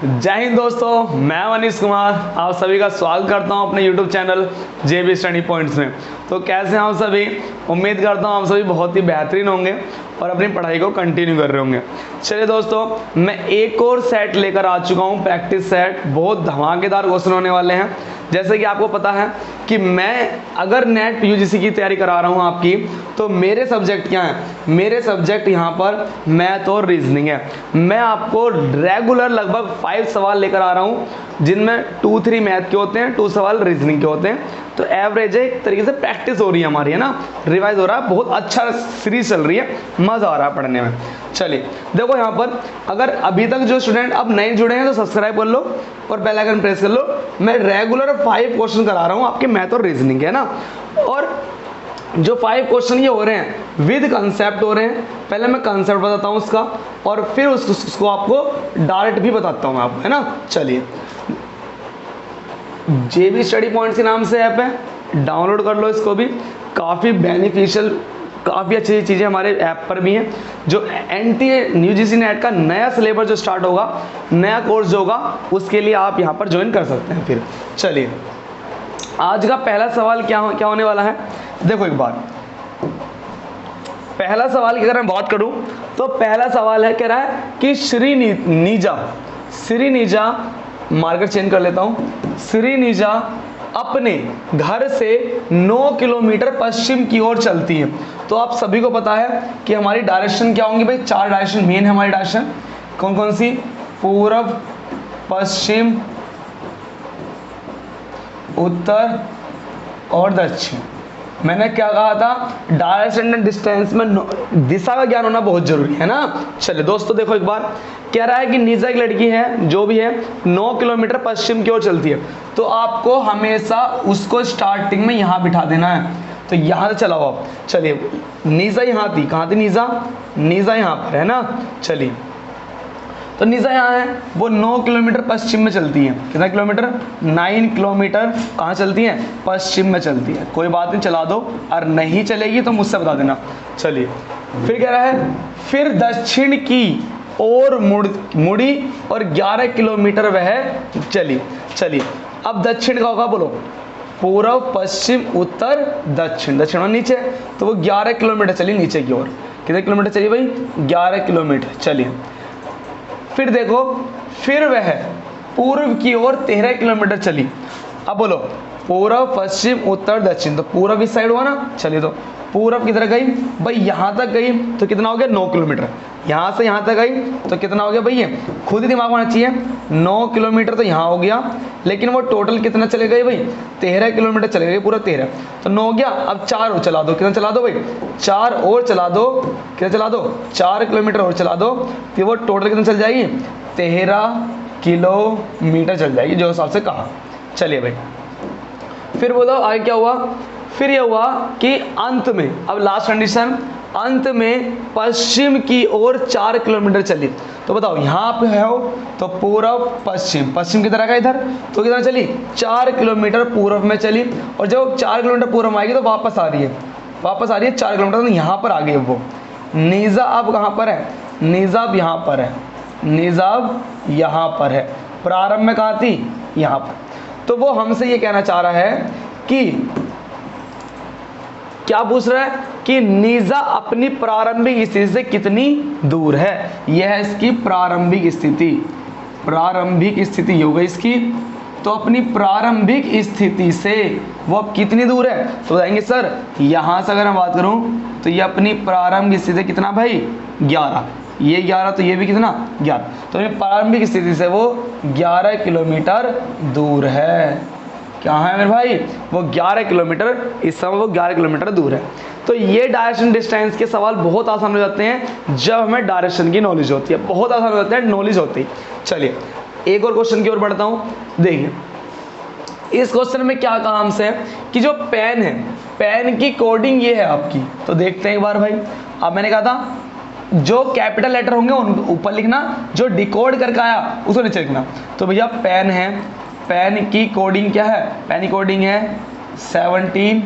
जय हिंद दोस्तों, मैं मनीष कुमार आप सभी का स्वागत करता हूं अपने YouTube channel JB study points में। तो कैसे हैं आप सभी? उम्मीद करता हूं आप सभी बहुत ही बेहतरीन होंगे और अपनी पढ़ाई को कंटिन्यू कर रहे होंगे। चलिए दोस्तों, मैं एक और सेट लेकर आ चुका हूं, प्रैक्टिस सेट। बहुत धमाकेदार क्वेश्चन होने वाले हैं। जैसे कि आपको पता है कि मैं अगर नेट UGC की तैयारी करा रहा हूं आपकी, तो मेरे सब्जेक्ट क्या हैं? मेरे सब्जेक्ट यहाँ पर मैथ और रीजनिंग है। मैं आपको रेगुलर लगभग 5 सवाल लेकर आ रहा हूँ, जिनमें 2-3 मैथ के होते हैं, 2 सवाल रीजनिंग के होते हैं। तो एवरेज है, एक तरीके से प्रैक्टिस हो रही है हमारी, है ना, रिवाइज हो रहा है। बहुत अच्छा सीरीज चल रही है, मज़ा आ रहा है पढ़ने में। चलिए देखो, यहाँ पर अगर अभी तक जो स्टूडेंट अब नए जुड़े हैं तो सब्सक्राइब कर लो और बेल आइकन प्रेस कर लो। मैं रेगुलर 5 क्वेश्चन करा रहा हूँ आपके मैथ और रीजनिंग के, है ना। और जो 5 क्वेश्चन ये हो रहे हैं विद कंसेप्ट हो रहे हैं। पहले मैं कंसेप्ट बताता हूँ उसका, और फिर उसको आपको डायरेक्ट भी बताता हूँ मैं आपको, है ना। चलिए, JB स्टडी पॉइंट्स के नाम से ऐप है, डाउनलोड कर लो इसको भी। काफ़ी बेनिफिशियल, काफ़ी अच्छी चीज़ें हमारे ऐप पर भी हैं। जो UGC नेट का नया सिलेबस जो स्टार्ट होगा, नया कोर्स जो होगा, उसके लिए आप यहाँ पर ज्वाइन कर सकते हैं। फिर चलिए, आज का पहला सवाल क्या होने वाला है, देखो एक बार। पहला सवाल की अगर मैं बात करूं तो पहला सवाल है, कह रहा है कि श्रीनिजा, मार्कर चेंज कर लेता हूं। श्रीनिजा अपने घर से 9 किलोमीटर पश्चिम की ओर चलती है। तो आप सभी को पता है कि हमारी डायरेक्शन क्या होंगी भाई? 4 डायरेक्शन मेन है हमारी डायरेक्शन। कौन कौन सी? पूर्व, पश्चिम, उत्तर और दक्षिण। मैंने क्या कहा था? डायरेक्शन एंड डिस्टेंस में दिशा का ज्ञान होना बहुत जरूरी है ना। चलिए दोस्तों, देखो एक बार, कह रहा है कि निजा एक लड़की है, जो भी है 9 किलोमीटर पश्चिम की ओर चलती है। तो आपको हमेशा उसको स्टार्टिंग में यहाँ बिठा देना है। तो यहाँ से चलाओ आप। चलिए, निजा यहाँ थी, कहाँ थी निजा यहाँ पर है ना। चलिए, तो निजा यहाँ है, वो 9 किलोमीटर पश्चिम में चलती है। कितना किलोमीटर? 9 किलोमीटर कहाँ चलती है? पश्चिम में चलती है। कोई बात नहीं, चला दो, और नहीं चलेगी तो मुझसे बता देना। चलिए, फिर कह रहा है, फिर दक्षिण की ओर मुड़ी और 11 किलोमीटर वह चली। चलिए, अब दक्षिण का होगा, बोलो। पूर्व, पश्चिम, उत्तर, दक्षिण। दक्षिण और नीचे, तो वो 11 किलोमीटर चली नीचे की ओर। कितने किलोमीटर चली भाई? 11 किलोमीटर। चलिए, फिर देखो, फिर वह पूर्व की ओर 13 किलोमीटर चली। अब बोलो, पूर्व, पश्चिम, उत्तर, दक्षिण। तो पूर्व इस साइड हुआ ना। चलिए, तो पूर्व किधर गई भाई? यहाँ तक गई, तो कितना हो गया? 9 किलोमीटर। यहाँ से यहाँ तक गई तो कितना हो गया भाई? ये खुद ही दिमाग में आना चाहिए। 9 किलोमीटर तो यहाँ हो गया, लेकिन वो टोटल कितना चले गई भाई? 13 किलोमीटर चले गए, पूरा 13। तो 9 हो गया। अब 4 और चला दो। कितना चला दो भाई? 4 और चला दो। कितना चला दो? 4 किलोमीटर और चला दो, फिर वो टोटल कितना चल जाएगी? 13 किलोमीटर चल जाएगी, जो हिसाब से कहा। चलिए भाई, फिर बोलो आगे क्या हुआ? फिर ये हुआ कि अंत में, अब लास्ट कंडीशन, अंत में पश्चिम की ओर 4 किलोमीटर चली। तो बताओ, यहाँ पे है हो तो पूर्व, पश्चिम। पश्चिम की तरह का इधर, तो कितना चली? 4 किलोमीटर पूर्व में चली। और जब 4 किलोमीटर पूर्व में आएगी तो वापस आ रही है, 4 किलोमीटर, तो यहाँ पर आ गई वो। निजा अब कहाँ पर है? निजाब यहाँ पर है, निजाब यहाँ पर है। प्रारंभ में कहाँ थी? यहाँ पर। तो वो हमसे ये कहना चाह रहा है कि, क्या पूछ रहा है कि निजा अपनी प्रारंभिक स्थिति से कितनी दूर है। यह है इसकी प्रारंभिक स्थिति। प्रारंभिक स्थिति हो गई इसकी। तो अपनी प्रारंभिक स्थिति से वो अब कितनी दूर है? तो बताएंगे सर, यहाँ से अगर मैं बात करूँ तो ये अपनी प्रारंभिक स्थिति कितना भाई? 11। ये 11, तो ये भी कितना? 11। तो प्रारंभिक स्थिति से वो 11 किलोमीटर दूर है। क्या है मेरे भाई? वो 11 किलोमीटर, इस समय वो 11 किलोमीटर दूर है। तो ये डायरेक्शन डिस्टेंस के सवाल बहुत आसान हो जाते हैं जब हमें डायरेक्शन की नॉलेज होती है। बहुत आसान हो जाते हैं नॉलेज होती है। चलिए, एक और क्वेश्चन की ओर बढ़ता हूँ। देखिए, इस क्वेश्चन में क्या काम से है कि जो पेन है, पेन की कोडिंग ये है आपकी। तो देखते हैं एक बार भाई। अब मैंने कहा था, जो कैपिटल लेटर होंगे उन ऊपर लिखना, जो डिकोड करके आया उसको नीचे लिखना। तो भैया पेन है, पेन की कोडिंग क्या है? पेन की कोडिंग है 17,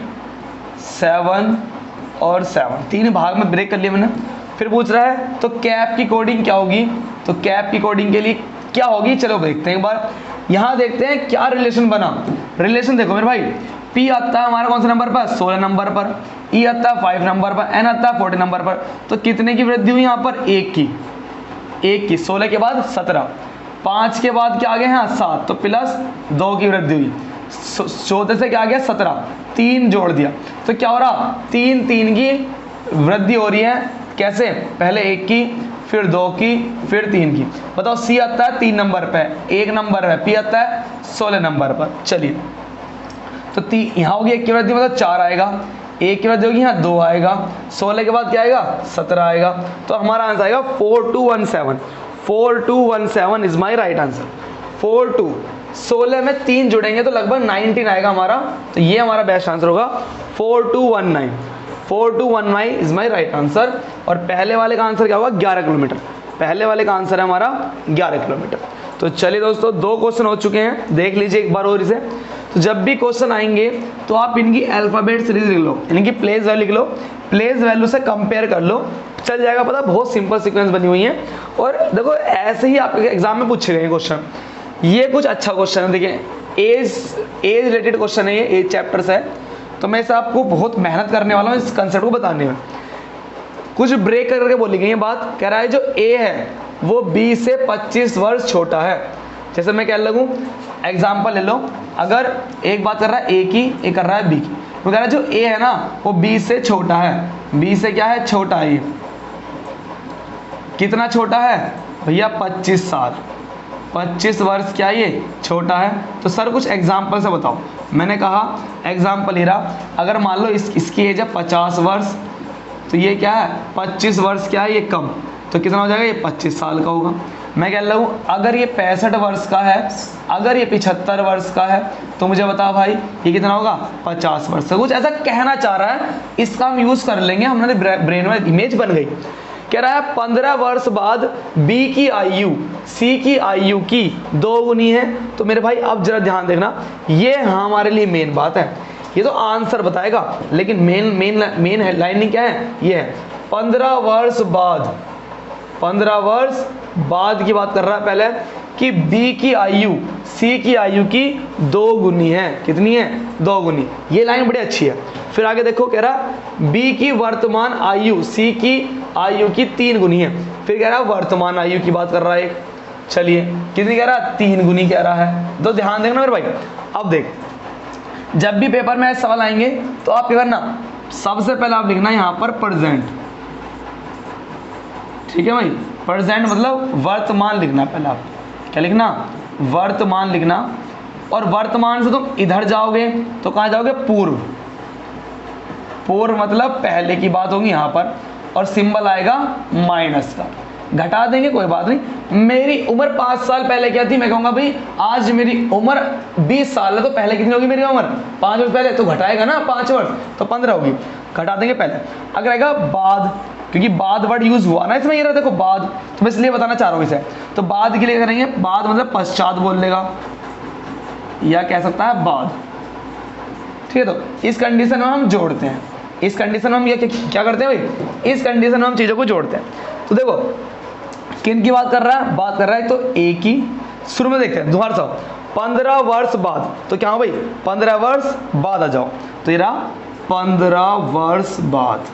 7 और 7। 3 भाग में ब्रेक कर लिया मैंने। फिर पूछ रहा है तो कैप की कोडिंग क्या होगी? तो कैप की कोडिंग के लिए क्या होगी, चलो देखते हैं एक बार। यहाँ देखते हैं क्या रिलेशन बना। रिलेशन देखो मेरे भाई, P आता है हमारा कौन से नंबर पर, 16 नंबर पर, E आता है 5 नंबर पर, N आता है 40 नंबर पर। तो कितने की वृद्धि हुई यहाँ पर, 1 की। 16 के बाद 17, 5 के बाद क्या आ गया यहाँ 7, तो प्लस 2 की वृद्धि हुई। 14 से क्या आ गया 17, 3 जोड़ दिया, तो क्या हो रहा, 3 की वृद्धि हो रही है। कैसे, पहले 1 की, फिर 2 की, फिर 3 की। बताओ C आता है 3 नंबर पे, 1 नंबर है, P आता है 16 नंबर पर। चलिए तो यहाँ होगी 1 की वृद्धि, मतलब 4 आएगा, 1 की वृद्धि होगी यहाँ 2 आएगा, 16 के बाद क्या आएगा 17 आएगा। तो हमारा आंसर आएगा 4217। 4217 इज माई राइट आंसर। 42, 16 में 3 जुड़ेंगे तो लगभग 19 आएगा हमारा। तो ये हमारा बेस्ट आंसर होगा 4219। 4219 इज माई राइट आंसर। और पहले वाले का आंसर क्या होगा, 11 किलोमीटर। पहले वाले का आंसर है हमारा 11 किलोमीटर। तो चलिए दोस्तों, 2 क्वेश्चन हो चुके हैं, देख लीजिए एक बार और इसे। तो जब भी क्वेश्चन आएंगे तो आप इनकी अल्फाबेट सीरीज लिख लो, इनकी प्लेस वैल्यू लिख लो, प्लेस वैल्यू से कंपेयर कर लो, चल जाएगा पता। बहुत सिंपल सीक्वेंस बनी हुई है। और देखो ऐसे ही आपके एग्जाम में पूछे गए क्वेश्चन। ये कुछ अच्छा क्वेश्चन है, देखिए एज रिलेटेड क्वेश्चन है, ये एज चैप्टर से है। तो मैं इसे आपको बहुत मेहनत करने वाला हूँ इस कंसेप्ट को बताने में। कुछ ब्रेक करके बोली गई है बात, कह रहा है जो ए है वो बी से 25 वर्ष छोटा है। जैसे मैं क्या लगूँ, एग्जाम्पल ले लो, अगर एक बात कर रहा है ए की, एक कर रहा है बी की, तो कह रहा है जो ए है ना वो बी से छोटा है। बी से क्या है, छोटा है। ये कितना छोटा है भैया, 25 साल, 25 वर्ष क्या ये छोटा है। तो सर कुछ एग्जाम्पल से बताओ। मैंने कहा एग्जाम्पल ही रहा, अगर मान लो इसकी एज है 50 वर्ष, तो ये क्या है 25 वर्ष क्या है ये कम, तो कितना हो जाएगा, ये 25 साल का होगा। मैं कह रहा हूँ अगर ये 65 वर्ष का है, अगर ये 75 वर्ष का है, तो मुझे बताओ भाई ये कितना होगा, 50 वर्ष का। कुछ ऐसा कहना चाह रहा है, इसका हम यूज कर लेंगे, हमारे ब्रेन में इमेज बन गई। कह रहा है 15 वर्ष बाद बी की आयु सी की आयु की 2 गुनी है। तो मेरे भाई अब जरा ध्यान देखना, ये हमारे लिए मेन बात है। ये तो आंसर बताएगा, लेकिन मेन हेडलाइनिंग क्या है, ये है 15 वर्ष बाद। 15 वर्ष बाद की बात कर रहा है पहले, कि बी की आयु सी की आयु की 2 गुनी है। कितनी है, 2 गुनी। ये लाइन बड़ी अच्छी है। फिर आगे देखो, कह रहा बी की वर्तमान आयु सी की आयु की 3 गुनी है। फिर कह रहा वर्तमान आयु की बात कर रहा है। चलिए कितनी कह रहा, 3 गुनी कह रहा है। तो ध्यान देखना मेरे भाई। अब देख, जब भी पेपर में ऐसे सवाल आएंगे तो आप क्या करना, सबसे पहले आप लिखना यहाँ पर प्रेजेंट। ठीक है भाई, प्रेजेंट मतलब वर्तमान लिखना। पहले आप क्या लिखना, वर्तमान लिखना। और वर्तमान से तुम इधर जाओगे तो कहाँ जाओगे, पूर्व। पूर्व मतलब पहले की बात होगी यहाँ पर, और सिंबल आएगा माइनस का। घटा देंगे कोई बात नहीं। मेरी उम्र 5 साल पहले क्या थी, मैं कहूँगा भाई आज मेरी उम्र 20 साल है, तो पहले कितनी होगी मेरी उम्र, 5 वर्ष पहले, तो घटाएगा ना 5 वर्ष, तो 15 होगी। घटा देंगे पहले। अगर आएगा बाद, क्योंकि बाद वर्ड यूज हुआ ना इसमें, ये रहा देखो बाद, तो मैं इसलिए बताना चाह रहा हूँ इसे। तो बाद के लिए करेंगे, बाद मतलब पश्चात बोल लेगा, या कह सकता है बाद। ठीक है, तो इस कंडीशन में हम जोड़ते हैं। इस कंडीशन में हम ये क्या करते हैं भाई, इस कंडीशन में हम चीज़ों को जोड़ते हैं। तो देखो किन की बात कर रहा है, बात कर रहा है तो ए की। शुरू में देखते हैं दोबारा से, 15 वर्ष बाद, तो क्या हो भाई 15 वर्ष बाद आ जाओ। तो ये रहा 15 वर्ष बाद,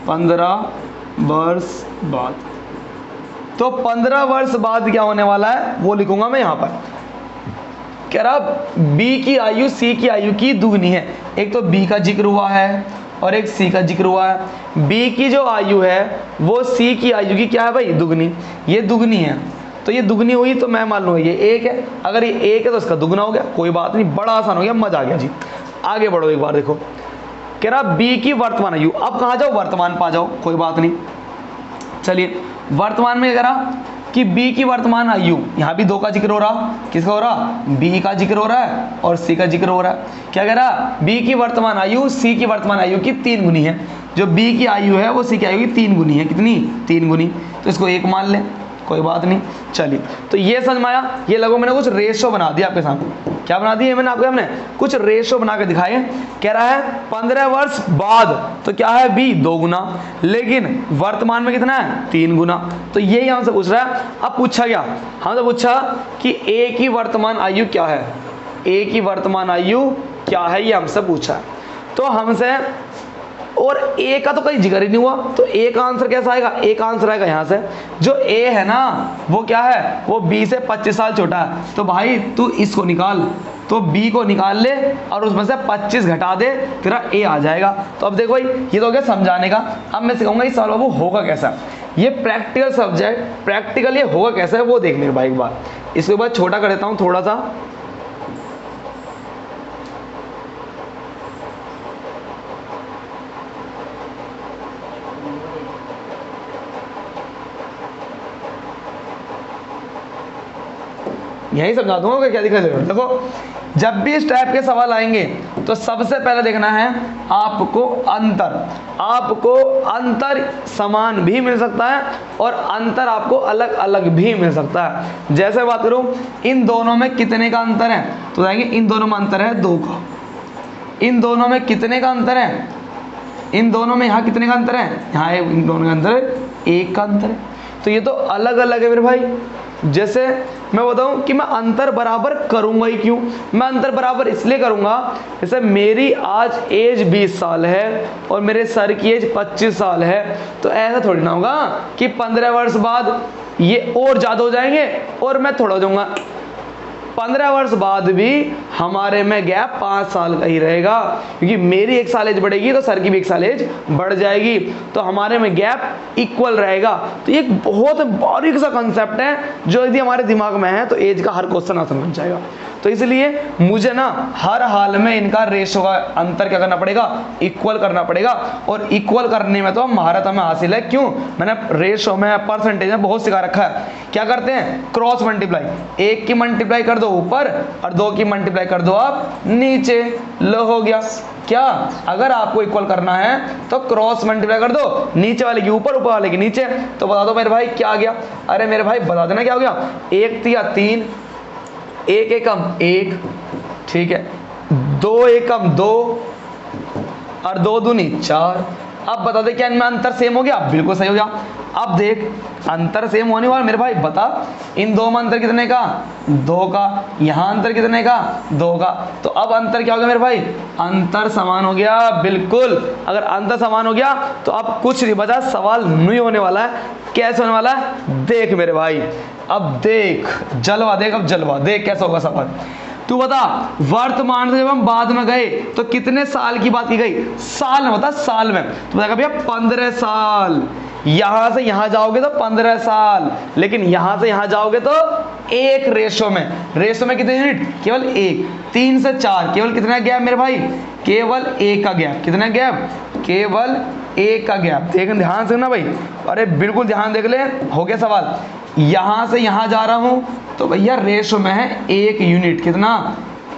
15 वर्ष बाद। तो 15 वर्ष बाद क्या होने वाला है वो लिखूंगा मैं यहाँ पर। कह रहा बी की आयु सी की आयु की दुगनी है। एक तो बी का जिक्र हुआ है और एक सी का जिक्र हुआ है। बी की जो आयु है वो सी की आयु की क्या है भाई, दुगनी। ये दुगनी है, तो ये दुगनी हुई तो मैं मान लूँगा ये 1 है। अगर ये 1 है तो इसका दुगना हो गया, कोई बात नहीं, बड़ा आसान हो गया, मजा आ गया जी। आगे बढ़ो एक बार, देखो कह रहा बी की वर्तमान आयु। अब कहाँ जाओ, वर्तमान पा जाओ, कोई बात नहीं। चलिए वर्तमान में कह रहा कि बी की वर्तमान आयु, यहाँ भी 2 का जिक्र हो रहा, किसका हो रहा, बी का जिक्र हो रहा है और सी का जिक्र हो रहा है। क्या कह रहा, बी की वर्तमान आयु सी की वर्तमान आयु की 3 गुनी है। जो बी की आयु है वो सी की आयु की 3 गुनी है। कितनी, 3 गुनी। तो इसको 1 मान लें। कोई बात नहीं। चलिए, तो ये समझ में आया। ये लगो मैंने कुछ रेशो बना दिया आपके सामने। क्या बना दिए मैंने आपको? हमने कुछ रेशो बना के दिखाए। कह रहा है 15 वर्ष बाद तो क्या है b 2 गुना, लेकिन वर्तमान में कितना है 3 गुना। तो यही हमसे पूछ रहा है। अब पूछा क्या, हमसे पूछा कि a की वर्तमान आयु क्या है, a की वर्तमान आयु क्या है, ये हमसे पूछा है। तो हमसे, और ए का तो कोई जिक्र ही नहीं हुआ, तो ए का आंसर कैसा आएगा? ए का आंसर आएगा यहाँ से, जो ए है ना वो क्या है, वो बी से 25 साल छोटा है। तो भाई तू इसको निकाल, तो बी को निकाल ले और उसमें से 25 घटा दे, तेरा ए आ जाएगा। तो अब देखो भाई, ये तो हो गया समझाने का। अब मैं सिखाऊंगा इस सवाल बाबू होगा कैसा। ये प्रैक्टिकल सब्जेक्ट, प्रैक्टिकल ये होगा कैसा है वो देख मेरे भाई एक बार। इसके बाद छोटा कर देता हूँ थोड़ा सा। यही समझा दूंगा, क्या दिक्कत है। देखो, जब भी इस टाइप के सवाल आएंगे तो सबसे पहले देखना है आपको अंतर। आपको अंतर समान भी मिल सकता है और अंतर आपको अलग अलग भी मिल सकता है। जैसे बात करूं, इन दोनों में कितने का अंतर है, तो बताएंगे इन दोनों में अंतर है 2 का। इन दोनों में कितने का अंतर है, इन दोनों में यहाँ कितने का अंतर है, यहाँ इन दोनों का अंतर 1 का अंतर है। तो ये तो अलग अलग है मेरे भाई। जैसे मैं बताऊं कि मैं अंतर बराबर करूंगा ही क्यों, मैं अंतर बराबर इसलिए करूंगा, जैसे मेरी आज एज 20 साल है और मेरे सर की एज 25 साल है, तो ऐसा थोड़ी ना होगा कि 15 वर्ष बाद ये और ज़्यादा हो जाएंगे और मैं थोड़ा हो जाऊंगा। 15 वर्ष बाद भी हमारे में गैप 5 साल का ही रहेगा, क्योंकि मेरी 1 साल एज बढ़ेगी तो सर की भी 1 साल एज बढ़ जाएगी, तो हमारे में गैप इक्वल रहेगा। तो ये एक बहुत बारीक सा कंसेप्ट है, जो यदि हमारे दिमाग में है तो एज का हर क्वेश्चन आसान बन जाएगा। तो इसलिए मुझे ना हर हाल में इनका रेशो का अंतर क्या करना पड़ेगा, इक्वल करना पड़ेगा। और इक्वल करने में तो महारत हमें हासिल है, क्यों, मैंने रेशो में परसेंटेज में बहुत सिखा रखा है। क्या करते हैं, क्रॉस मल्टीप्लाई, 1 की मल्टीप्लाई कर दो ऊपर और 2 की मल्टीप्लाई कर दो आप नीचे, लो हो गया। क्या, अगर आपको इक्वल करना है तो क्रॉस मल्टीप्लाई कर दो, नीचे वाले की ऊपर, ऊपर वाले की नीचे। तो बता दो मेरे भाई क्या आ गया, अरे मेरे भाई बता देना क्या हो गया, 1 तिया 3, 1 एकम 1, ठीक है, 2 एकम 2 और 2 दूनी 4। अब बता दे क्या इनमें अंतर सेम हो गया, बिल्कुल सही हो गया। अब देख, अंतर सेम होने वाला मेरे भाई, बता इन 2 में अंतर कितने का, 2 का, यहाँ अंतर कितने का, 2 का। तो अब अंतर क्या हो गया मेरे भाई, अंतर समान हो गया, बिल्कुल। अगर अंतर समान हो गया तो अब कुछ नहीं बचा, सवाल नहीं होने वाला है। कैसे होने वाला है, देख मेरे भाई, अब देख जलवा, देख अब जलवा, देख कैसा होगा सवाल। तू बता, वर्तमान से जब हम बाद में गए तो कितने साल की बात की गई, साल में, बता साल में। तो बताएगा भैया 15 साल, यहां से यहां जाओगे तो 15 साल, लेकिन यहां से यहां जाओगे तो 1 रेशो में, रेशो में कितने यूनिट, केवल 1, 3 से 4, केवल कितना गैप मेरे भाई, केवल 1 का गैप, कितना गैप, केवल 1 का गैप। देख ध्यान से ना भाई, अरे बिल्कुल ध्यान देख ले, हो गया सवाल। यहां से यहां जा रहा हूं तो भैया रेशो में है 1 यूनिट, कितना,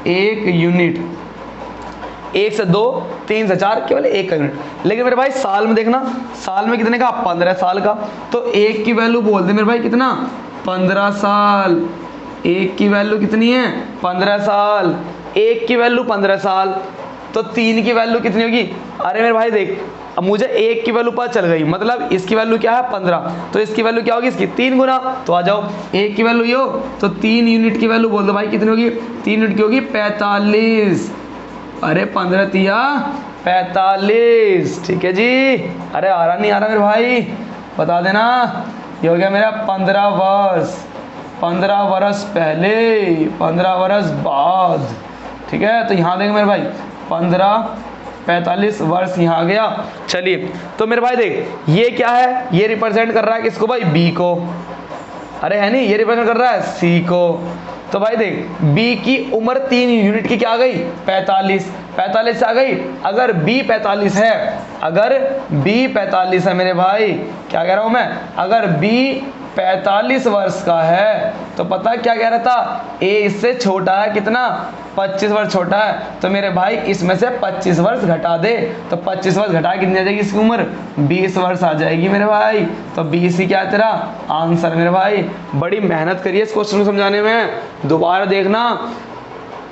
1 यूनिट, 1 से 2, 3 से 4, केवल 1 का यूनिट। लेकिन मेरे भाई साल में देखना, साल में कितने का, 15 साल का। तो 1 की वैल्यू बोल दे मेरे भाई कितना, 15 साल। 1 की वैल्यू कितनी है, 15 साल। 1 की वैल्यू 15 साल, तो 3 की वैल्यू कितनी होगी, अरे मेरे भाई देख, अब मुझे 1 की वैल्यू पता चल गई, मतलब इसकी वैल्यू क्या है 15, तो इसकी वैल्यू क्या होगी, इसकी 3 गुना। तो आ जाओ, 1 की वैल्यू ये हो तो 3 यूनिट की वैल्यू बोल दो भाई कितनी होगी, 3 यूनिट की होगी 45। अरे 15 तिया 45, ठीक है जी। अरे आ रहा नहीं आ रहा मेरे भाई, बता देना। ये हो गया मेरा 15 वर्ष, 15 वर्ष पहले, 15 वर्ष बाद, ठीक है। तो यहाँ देख मेरे भाई 45 वर्ष यहाँ आ गया। चलिए, तो मेरे भाई देख, ये क्या है, ये रिप्रेजेंट कर रहा है किसको भाई, बी को, अरे है नहीं, ये रिप्रेजेंट कर रहा है सी को। तो भाई देख, बी की उम्र 3 यूनिट की क्या आ गई, 45, 45 आ गई। अगर बी 45 है, अगर बी 45 है मेरे भाई, क्या कह रहा हूं मैं, अगर बी 45 वर्ष का है, तो पता क्या कह रहा था, ए इससे छोटा है कितना, 25 वर्ष छोटा है, तो मेरे भाई इसमें से 25 वर्ष घटा दे, तो 25 वर्ष घटा कितनी आ जाएगी इसकी उम्र, 20 वर्ष आ जाएगी मेरे भाई। तो 20 ही क्या है तेरा आंसर मेरे भाई। बड़ी मेहनत करिए इस क्वेश्चन को समझाने में, दोबारा देखना।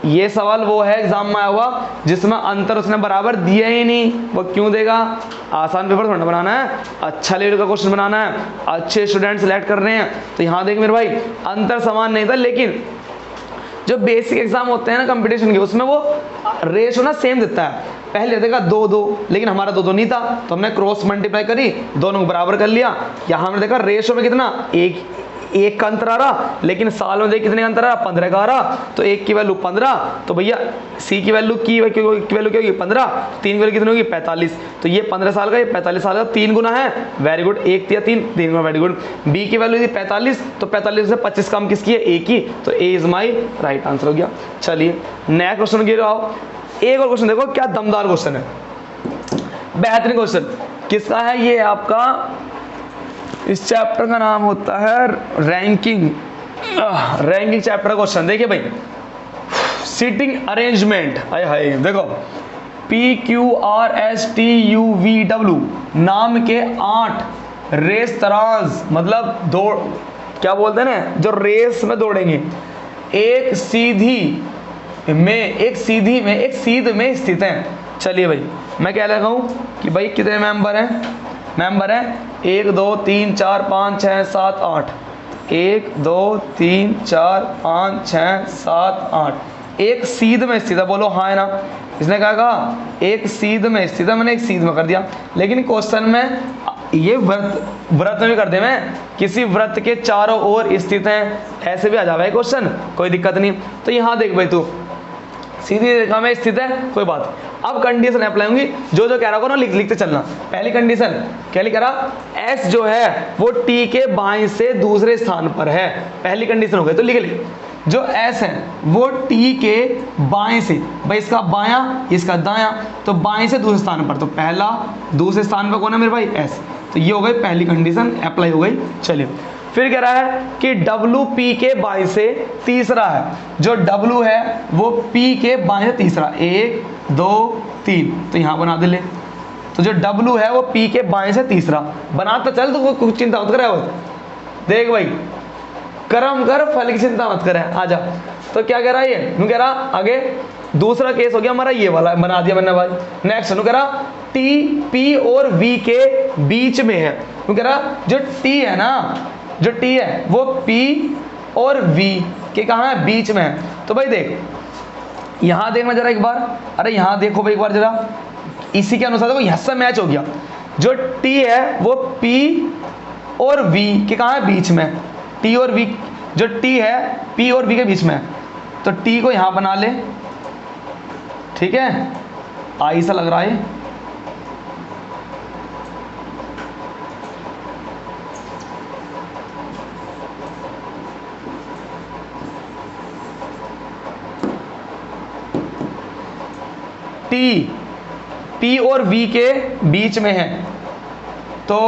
ये सवाल वो है एग्जाम में आया हुआ जिसमें अंतर उसने बराबर दिया ही नहीं, वो क्यों देगा। आसान पेपर थोड़ा बनाना है, अच्छा लेवल का क्वेश्चन बनाना है, अच्छे स्टूडेंट सेलेक्ट कर रहे हैं। तो यहाँ देख मेरे भाई अंतर समान नहीं था, लेकिन जो बेसिक एग्जाम होते हैं ना कंपटीशन के, उसमें वो रेशो ना सेम देता है। पहले देगा 2-2, लेकिन हमारा 2-2 नहीं था, तो हमने क्रॉस मल्टीप्लाई करी, दोनों को बराबर कर लिया। यहाँ हमने देखा रेशो में कितना, एक का अंतर आ रहा, लेकिन साल में देख कितने का अंतर आ रहा, 15 का आ रहा। तो एक की वैल्यू 15, तो भैया सी की वैल्यू वैल्यू क्या होगी 15, 3 की वैल्यू कितनी होगी 45। तो ये 15 साल का, ये 45 साल का, 3 गुना है, वेरी गुड। 1 या 3 गुना, वेरी गुड। बी की वैल्यू थी 45, तो 45 से 25 कम किसकी है, ए की, तो ए इज माई राइट आंसर हो गया। चलिए नेक्स्ट क्वेश्चन की आओ। एक और क्वेश्चन देखो, क्या दमदार क्वेश्चन है, बेहतरीन क्वेश्चन। किसका है ये, आपका इस चैप्टर का नाम होता है रैंकिंग चैप्टर का क्वेश्चन। देखिए भाई, सीटिंग अरेंजमेंट, हाय हाय देखो, PQRSTUVW नाम के 8 रेस्तरांस, मतलब दौड़ क्या बोलते हैं ना, जो रेस में दौड़ेंगे, एक सीध में स्थित हैं। चलिए भाई मैं क्या लगा हूँ कि भाई कितने मेंबर हैं 1 2 3 4 5 6 7 8, 1 2 3 4 5 6 7 8, एक सीध में स्थित है, बोलो हाँ है ना। इसने कहा एक सीध में स्थित है, मैंने एक सीध में कर दिया, लेकिन क्वेश्चन में ये व्रत में भी कर दे, मैं किसी व्रत के चारों ओर स्थित हैं, ऐसे भी आ जाएगा क्वेश्चन, कोई दिक्कत नहीं। तो यहाँ देख भाई, तू सीधी रेखा में स्थित है, कोई बात। अब कंडीशन अप्लाई होंगी, जो कह रहा हो ना लिखते चलना। पहली कंडीशन क्या लिख रहा, एस जो है वो टी के बाएं से दूसरे स्थान पर है, पहली कंडीशन हो गई। तो लिख ले, जो एस है वो टी के बाएं से, भाई इसका बायां इसका दायां, तो बाएं से दूसरे स्थान पर, तो पहला दूसरे स्थान पर कौन है मेरे भाई, एस। तो ये हो गई पहली कंडीशन अप्लाई हो गई। चलिए फिर कह रहा है कि W P के बाएं से तीसरा है, जो W है वो P के बाएं से तीसरा, 1 2 3, तो यहाँ बना दे ले। तो जो W है वो P के बाएं से तीसरा बनाता चल, तो कुछ चिंता मत करे। देख भाई, कर्म कर फल की चिंता मत करे, आ जा। तो क्या कह रहा है ये, कह रहा आगे दूसरा केस हो गया हमारा ये वाला, बना दिया मैंने भाई। नेक्स्ट कह रहा T P और V के बीच में है, कह रहा जो T है ना, जो T है वो P और V के कहाँ है, बीच में है। तो भाई देख, यहाँ देखना जरा एक बार, अरे यहाँ देखो भाई एक बार जरा, इसी के अनुसार देखो यहाँ से मैच हो गया। जो T है वो P और V के कहाँ है, बीच में। T और V, जो T है P और V के बीच में, तो T को यहाँ बना ले, ठीक है, आई सा लग रहा है। P और V के बीच में है, तो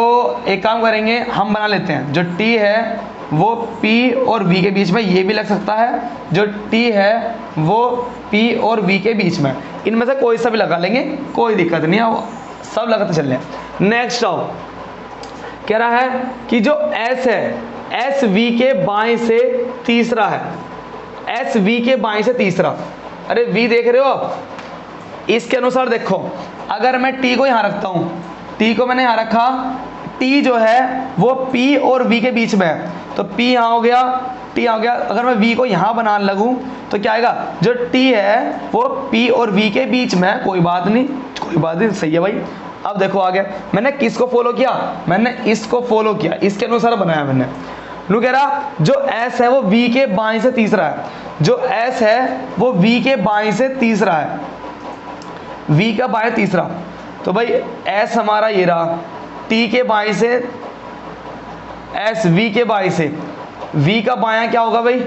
एक काम करेंगे, हम बना लेते हैं, जो T है वो P और V के बीच में, ये भी लग सकता है, जो T है वो P और V के बीच में, इनमें से कोई सा भी लगा लेंगे, कोई दिक्कत नहीं है, सब लगाते चल रहे हैं। नेक्स्ट आओ, कह रहा है कि जो S है, S V के बाएं से तीसरा है, S V के बाएं से तीसरा। अरे V देख रहे हो आप, इसके अनुसार देखो, अगर मैं T को यहाँ रखता हूँ, T को मैंने यहाँ रखा, T जो है वो P और V के बीच में है, तो P यहाँ हो गया, T यहाँ हो गया। अगर मैं V को यहाँ बनाने लगूँ तो क्या आएगा, जो T है वो P और V के बीच में है, कोई बात नहीं, कोई बात नहीं, सही है भाई। अब देखो आगे, मैंने किसको फॉलो किया, मैंने इसको फॉलो किया, इसके अनुसार बनाया मैंने। लू कह रहा जो S है वो V के बाएं से तीसरा है, जो S है वो V के बाएं से तीसरा है, V का बाएं तीसरा। तो भाई S हमारा ये रहा, T के बाएं से S, V के बाएं से, V का बायां क्या होगा भाई,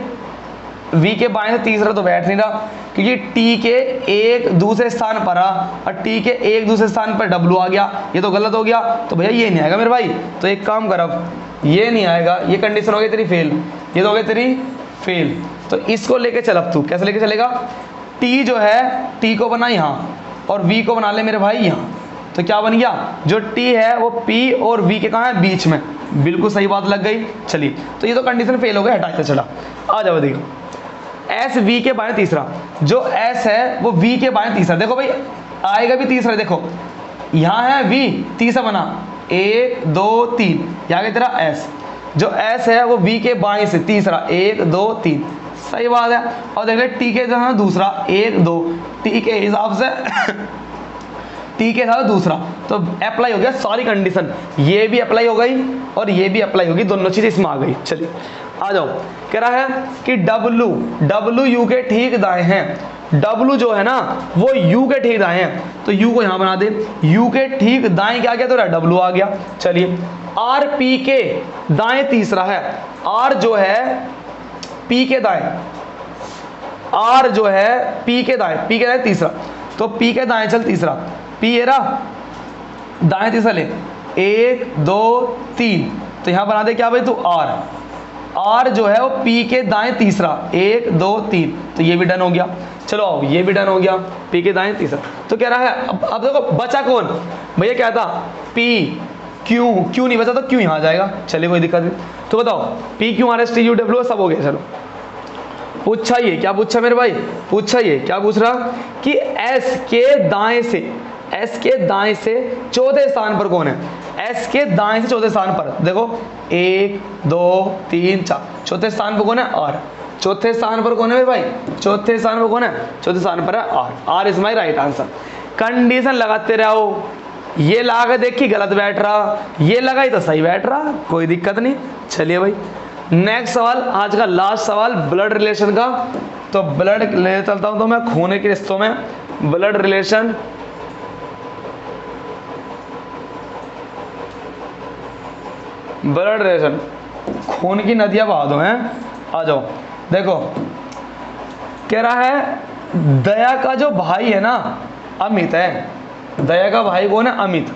v के बाएं से तीसरा तो बैठ नहीं रहा, क्योंकि t के एक दूसरे स्थान पर आ और t के एक दूसरे स्थान पर w आ गया, ये तो गलत हो गया। तो भैया ये नहीं आएगा मेरे भाई, तो एक काम कर, अब ये नहीं आएगा, ये कंडीशन हो गई तेरी फेल, ये तो हो गई तेरी फेल। तो इसको लेके चल, अब तू कैसे लेके चलेगा, t जो है t को बना यहाँ और v को बना ले मेरे भाई यहाँ, तो क्या बन गया, जो t है वो p और v के कहाँ है, बीच में। बिल्कुल सही बात लग गई। चलिए, तो ये तो कंडीशन फेल हो गया, हटाते चला। आ जाओ, देखो s v के बाएं तीसरा, जो s है वो v के बाएं तीसरा, देखो भाई आएगा भी तीसरा, देखो यहाँ है v, तीसरा बना 1 2 3, यहाँ गया तेरा s, जो s है वो v के बाएं से तीसरा 1 2 3, सही बात है। और देख ले t के जो है दूसरा 1 2, t के हिसाब से t के साथ दूसरा, तो अप्लाई हो गया सारी कंडीशन, ये भी अप्लाई हो गई और ये भी अप्लाई होगी, दोनों चीज़ इसमें आ गई। चलिए आ जाओ, कह रहा है कि W U के ठीक दाएं हैं, W जो है ना वो U के ठीक दाएं हैं, तो U को यहाँ बना दे, U के ठीक दाएं क्या गया, तो W आ गया। चलिए R P के दाएं तीसरा है, R जो है P के दाएं, R जो है P के दाएं तीसरा, तो P के दाएं चल तीसरा, P है रहा दाएं तीसरा ले 1 2 3, तो यहाँ बना दे क्या भाई तू R जो है वो P के दाएं तीसरा 1 2 3, तो ये भी डन हो गया। चलो आओ, ये भी डन हो गया, P के दाएं तीसरा। तो कह रहा है अब देखो बचा कौन भैया, क्या था P, Q नहीं बचा तो Q यहाँ आ जाएगा। चलिए कोई दिक्कत नहीं, तो बताओ P Q R S T U W सब हो गया। चलो पूछा, ये क्या पूछा मेरे भाई, पूछा ये क्या पूछ रहा कि S के दाएं से चौथे स्थान पर कौन है, S के दाएं से चौथे स्थान पर, देखो 1 2 3 4, चौथे स्थान पर कौन है R, चौथे स्थान पर कौन है मेरे भाई, चौथे स्थान पर कौन है, चौथे स्थान पर है R is my right answer. Condition लगाते रहो, ये लगा देखी गलत बैठ रहा, ये लगाई तो सही बैठ रहा, कोई दिक्कत नहीं। चलिए भाई नेक्स्ट सवाल, आज का लास्ट सवाल ब्लड रिलेशन का, तो ब्लड ले चलता हूं, तो मैं खून के रिश्तों में ब्लड रिलेशन, खून की नदियां बहा दो हैं। आ जाओ, देखो कह रहा है दया का जो भाई है ना अमित है, दया का भाई कौन है, अमित,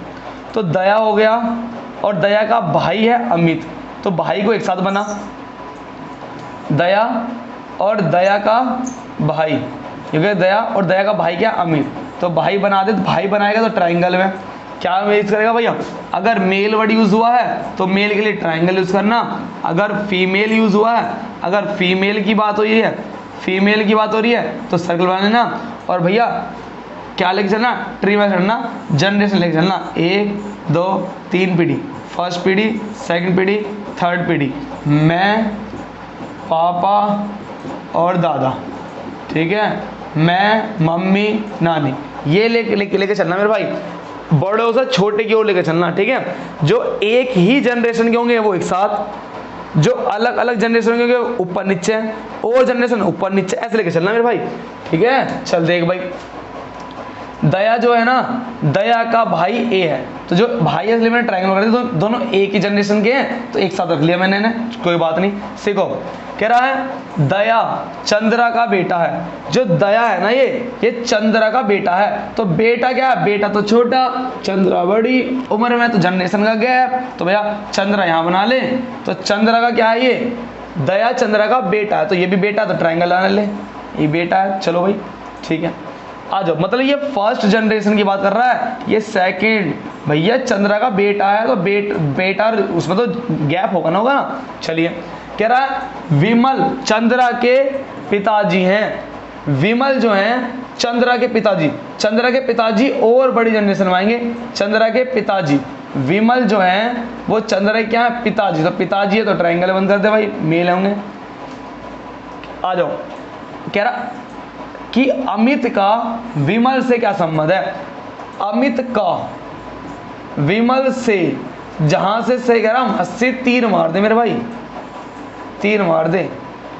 तो दया हो गया और दया का भाई है अमित, तो भाई को एक साथ बना, दया और दया का भाई, क्योंकि दया और दया का भाई क्या अमित, तो भाई बना दे, तो भाई बनाएगा तो ट्राइंगल में क्या यूज करेगा भैया, अगर मेल वर्ड यूज हुआ है तो मेल के लिए ट्राइंगल यूज करना, अगर फीमेल यूज हुआ है, अगर फीमेल की बात हो रही है, फीमेल की बात हो रही है तो सर्कल बना लेना, और भैया क्या लेके चलना, ट्री में चलना, जनरेशन लेके चलना, 1 2 3 पीढ़ी, फर्स्ट पीढ़ी, सेकंड पीढ़ी, थर्ड पीढ़ी, मैं पापा और दादा, ठीक है, मैं मम्मी नानी, ये लेके चलना मेरे भाई, बड़ों से छोटे की ओर लेके चलना, ठीक है। जो एक ही जनरेशन के होंगे वो एक साथ, जो अलग अलग जनरेशन के होंगे ऊपर नीचे, और जनरेशन ऊपर नीचे, ऐसे लेके चलना मेरे भाई, ठीक है। चल देख भाई, दया जो है ना, दया का भाई ए है, तो जो भाई है इसलिए मैंने ट्रायंगल कर दिया, तो दोनों एक ही जनरेशन के हैं, तो एक साथ रख लिया मैंने, कोई बात नहीं। सीखो, कह रहा है दया चंद्रा का बेटा है, जो दया है ना ये चंद्रा का बेटा है, तो बेटा क्या है, बेटा तो छोटा, चंद्रा बड़ी उम्र में, तो जनरेशन का गैप, तो भैया चंद्रा यहाँ बना ले, तो चंद्रा का क्या है, ये दया चंद्रा का बेटा है, तो ये भी बेटा, तो ट्रायंगल बना ले, ये बेटा है। चलो भाई ठीक है, आ जाओ, मतलब ये फर्स्ट जनरेशन की बात कर रहा है, ये सेकंड, भैया चंद्रा का बेटा है तो बेटा उसमें तो गैप होगा ना। चलिए, कह रहा है विमल चंद्रा के पिताजी हैं, विमल जो हैं चंद्रा के पिताजी, चंद्रा के पिताजी और बड़ी जनरेशन में आएंगे, चंद्रा के पिताजी, विमल जो हैं वो चंद्रा के क्या है, पिताजी, तो पिताजी है तो ट्रायंगल बंद कर दे भाई, मेल होंगे। आ जाओ, कह रहा कि अमित का विमल से क्या संबंध है, अमित का विमल से, जहां से कह रहा हूं अस्सी तीर मार दे मेरे भाई, तीर मार दे,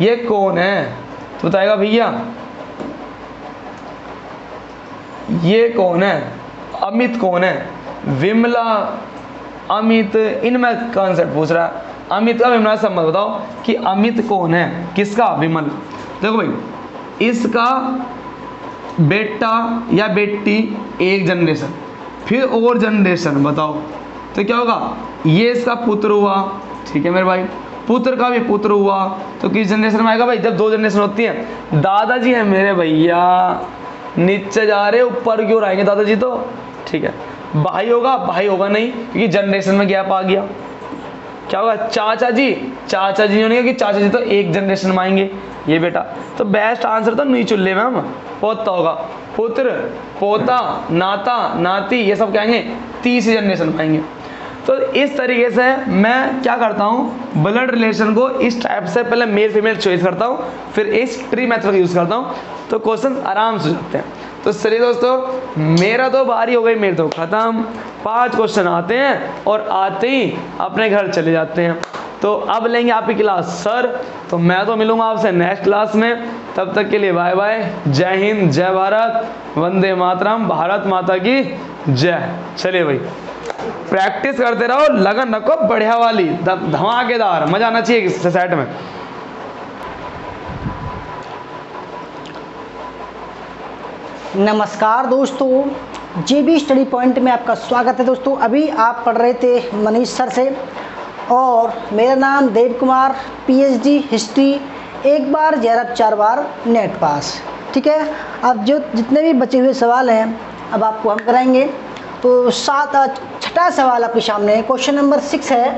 ये कौन है तो बताएगा भैया, ये कौन है, अमित कौन है, विमला अमित, इनमें कॉन्सेप्ट पूछ रहा है, अमित का विमला संबंध बताओ कि अमित कौन है, किसका, विमल, देखो भाई, इसका बेटा या बेटी एक जनरेशन, फिर और जनरेशन, बताओ तो क्या होगा, ये इसका पुत्र हुआ, ठीक है मेरे भाई, पुत्र का भी पुत्र हुआ, तो किस जनरेशन में आएगा भाई, जब 2 जनरेशन होती है। दादाजी है मेरे भैया, नीचे जा रहे ऊपर क्यों आएंगे दादाजी तो, ठीक है। भाई होगा नहीं, क्योंकि जनरेशन में गैप आ गया। क्या होगा, चाचा जी होने कि चाचा जी तो एक जनरेशन में आएंगे, ये बेटा। तो बेस्ट आंसर तो नहीं चुल्ले में हम पोता होगा, पुत्र, पोता, नाता, नाती, ये सब क्या आएंगे, तीसरी जनरेशन में आएंगे। तो इस तरीके से मैं क्या करता हूँ, ब्लड रिलेशन को इस टाइप से पहले मेल फीमेल चॉइस करता हूँ, फिर इस ट्री मेथड का यूज़ करता हूँ, तो क्वेश्चन आराम से हो जाते हैं। तो चलिए दोस्तों, मेरा तो बारी हो गई, मेरे तो खत्म। 5 क्वेश्चन आते हैं और आते ही अपने घर चले जाते हैं। तो अब लेंगे आपकी क्लास सर, तो मैं तो मिलूंगा आपसे नेक्स्ट क्लास में। तब तक के लिए बाय बाय, जय हिंद, जय भारत, वंदे मातरम, भारत माता की जय। चलिए भाई, प्रैक्टिस करते रहो, लगन रखो बढ़िया वाली, धमाकेदार, मजा आना चाहिए सेट में। नमस्कार दोस्तों, JB स्टडी पॉइंट में आपका स्वागत है। दोस्तों अभी आप पढ़ रहे थे मनीष सर से, और मेरा नाम देव कुमार, PhD हिस्ट्री, एक बार जैरब 4 बार नेट पास, ठीक है। अब जो जितने भी बचे हुए सवाल हैं अब आपको हम कराएंगे। तो 6ठा सवाल आपके सामने, क्वेश्चन नंबर 6 है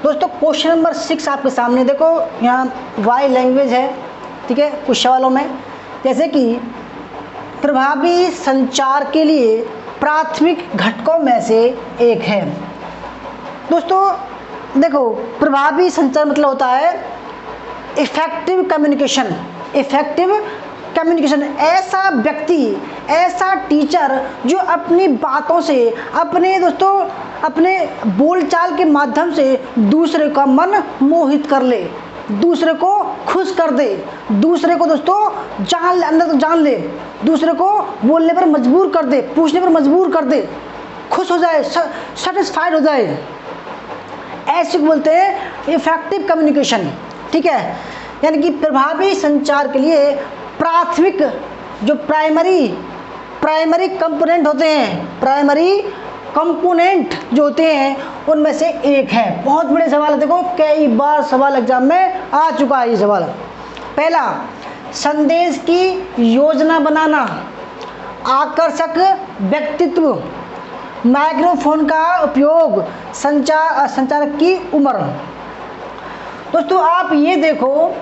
दोस्तों। क्वेश्चन नंबर 6 आपके सामने देखो, यहाँ वाई लैंग्वेज है, ठीक है। कुछ सवालों में जैसे कि प्रभावी संचार के लिए प्राथमिक घटकों में से एक है। दोस्तों देखो, प्रभावी संचार मतलब होता है इफेक्टिव कम्युनिकेशन। इफेक्टिव कम्युनिकेशन, ऐसा व्यक्ति, ऐसा टीचर जो अपनी बातों से, अपने बोलचाल के माध्यम से दूसरे का मन मोहित कर ले, दूसरे को खुश कर दे, दूसरे को दोस्तों जान ले, अंदर तो जान ले, दूसरे को बोलने पर मजबूर कर दे, पूछने पर मजबूर कर दे, खुश हो जाए, सेटिस्फाइड हो जाए, ऐसे बोलते हैं इफेक्टिव कम्युनिकेशन, ठीक है। यानी कि प्रभावी संचार के लिए प्राथमिक जो प्राइमरी कंपोनेंट होते हैं, प्राइमरी कंपोनेंट जो होते हैं उनमें से एक है। बहुत बड़े सवाल है, देखो कई बार सवाल एग्जाम में आ चुका है ये सवाल। पहला, संदेश की योजना बनाना, आकर्षक व्यक्तित्व, माइक्रोफोन का उपयोग, संचारक की उम्र। दोस्तों आप ये देखो,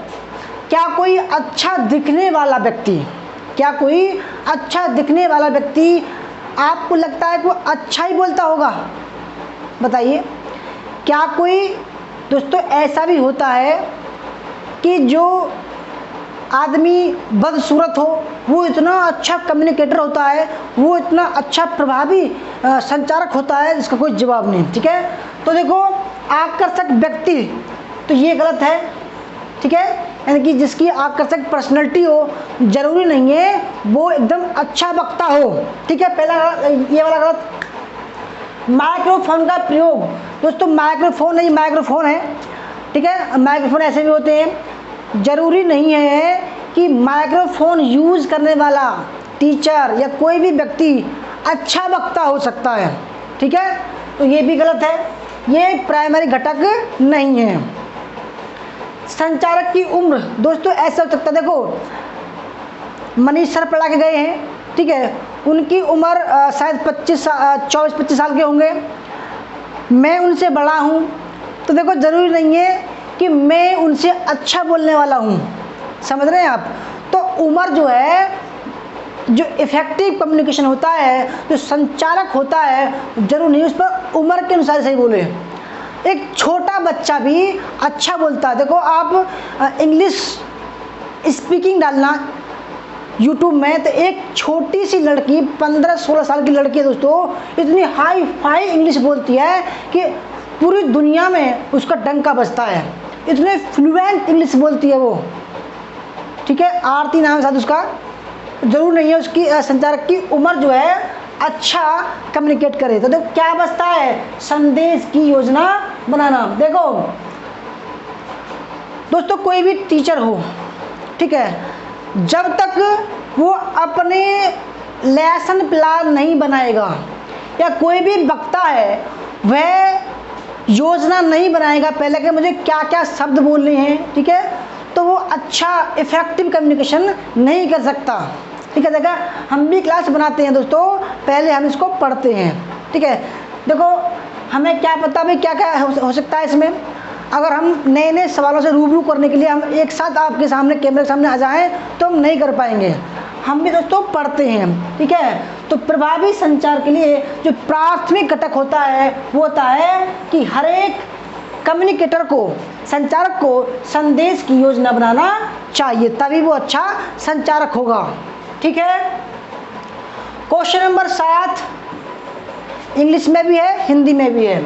क्या कोई अच्छा दिखने वाला व्यक्ति आपको लगता है कि वो अच्छा ही बोलता होगा? बताइए, क्या कोई दोस्तों ऐसा भी होता है कि जो आदमी बदसूरत हो वो इतना अच्छा कम्युनिकेटर होता है, वो इतना अच्छा प्रभावी संचारक होता है जिसका कोई जवाब नहीं, ठीक है। तो देखो, आकर्षक व्यक्ति, तो ये गलत है, ठीक है। यानी कि जिसकी आकर्षक पर्सनैलिटी हो, जरूरी नहीं है वो एकदम अच्छा वक्ता हो, ठीक है। पहला ये वाला गलत। माइक्रोफोन का प्रयोग, दोस्तों माइक्रोफोन नहीं, माइक्रोफोन है, ठीक है। माइक्रोफोन ऐसे भी होते हैं, जरूरी नहीं है कि माइक्रोफोन यूज करने वाला टीचर या कोई भी व्यक्ति अच्छा वक्ता हो सकता है, ठीक है। तो ये भी गलत है, ये प्राइमरी घटक नहीं है। संचारक की उम्र, दोस्तों ऐसा हो सकता है, देखो मनीष सर पढ़ा के गए हैं, ठीक है, उनकी उम्र शायद 24-25 साल के होंगे, मैं उनसे बड़ा हूँ, तो देखो ज़रूरी नहीं है कि मैं उनसे अच्छा बोलने वाला हूँ, समझ रहे हैं आप। तो उम्र जो है, जो इफेक्टिव कम्युनिकेशन होता है, जो संचारक होता है, जरूर नहीं उस पर उम्र के अनुसार सही बोले। एक छोटा बच्चा भी अच्छा बोलता है। देखो आप इंग्लिश स्पीकिंग डालना यूट्यूब में, तो एक छोटी सी लड़की 15-16 साल की लड़की है दोस्तों, इतनी हाई फाई इंग्लिश बोलती है कि पूरी दुनिया में उसका डंका बजता है, इतने फ्लुएंट इंग्लिश बोलती है वो, ठीक है। आरती नाम है साथ उसका। जरूर नहीं है उसकी संचारक की उम्र जो है अच्छा कम्युनिकेट करे। तो देखो क्या बचता है, संदेश की योजना बनाना। देखो दोस्तों, कोई भी टीचर हो, ठीक है, जब तक वो अपने लेसन प्लान नहीं बनाएगा, या कोई भी वक्ता है वह योजना नहीं बनाएगा पहले कि मुझे क्या क्या शब्द बोलने हैं, ठीक है, तो वो अच्छा इफेक्टिव कम्युनिकेशन नहीं कर सकता। ठीक है, देखा हम भी क्लास बनाते हैं दोस्तों, पहले हम इसको पढ़ते हैं। ठीक है, देखो हमें क्या पता भाई क्या क्या हो सकता है इसमें। अगर हम नए नए सवालों से रूबरू करने के लिए हम एक साथ आपके सामने कैमरे के सामने आ जाएं तो हम नहीं कर पाएंगे। हम भी दोस्तों पढ़ते हैं। ठीक है, तो प्रभावी संचार के लिए जो प्राथमिक घटक होता है वो होता है कि हर एक कम्युनिकेटर को, संचारक को संदेश की योजना बनाना चाहिए, तभी वो अच्छा संचारक होगा। ठीक है, क्वेश्चन नंबर 7 इंग्लिश में भी है, हिंदी में भी है।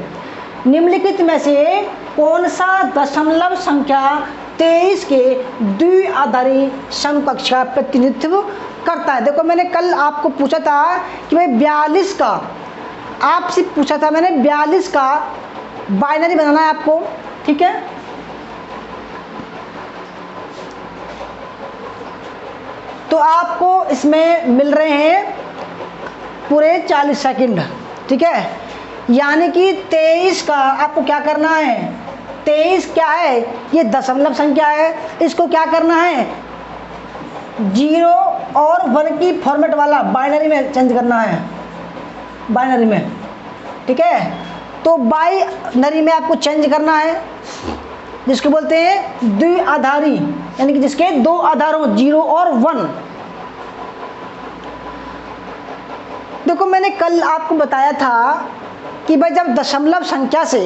निम्नलिखित में से कौन सा दशमलव संख्या 23 के द्विआधारी समकक्ष का प्रतिनिधित्व करता है? देखो मैंने कल आपको पूछा था कि भाई 42 का, आपसे पूछा था मैंने 42 का बाइनरी बनाना है आपको। ठीक है, तो आपको इसमें मिल रहे हैं पूरे 40 सेकंड। ठीक है, यानी कि 23 का आपको क्या करना है, 23 क्या है, ये दशमलव संख्या है, इसको क्या करना है 0 और 1 की फॉर्मेट वाला बाइनरी में चेंज करना है, बाइनरी में। ठीक है, तो बाइनरी में आपको चेंज करना है, जिसको बोलते हैं द्विआधारी, यानी कि जिसके 2 आधार हो 0 और 1। देखो मैंने कल आपको बताया था कि भाई जब दशमलव संख्या से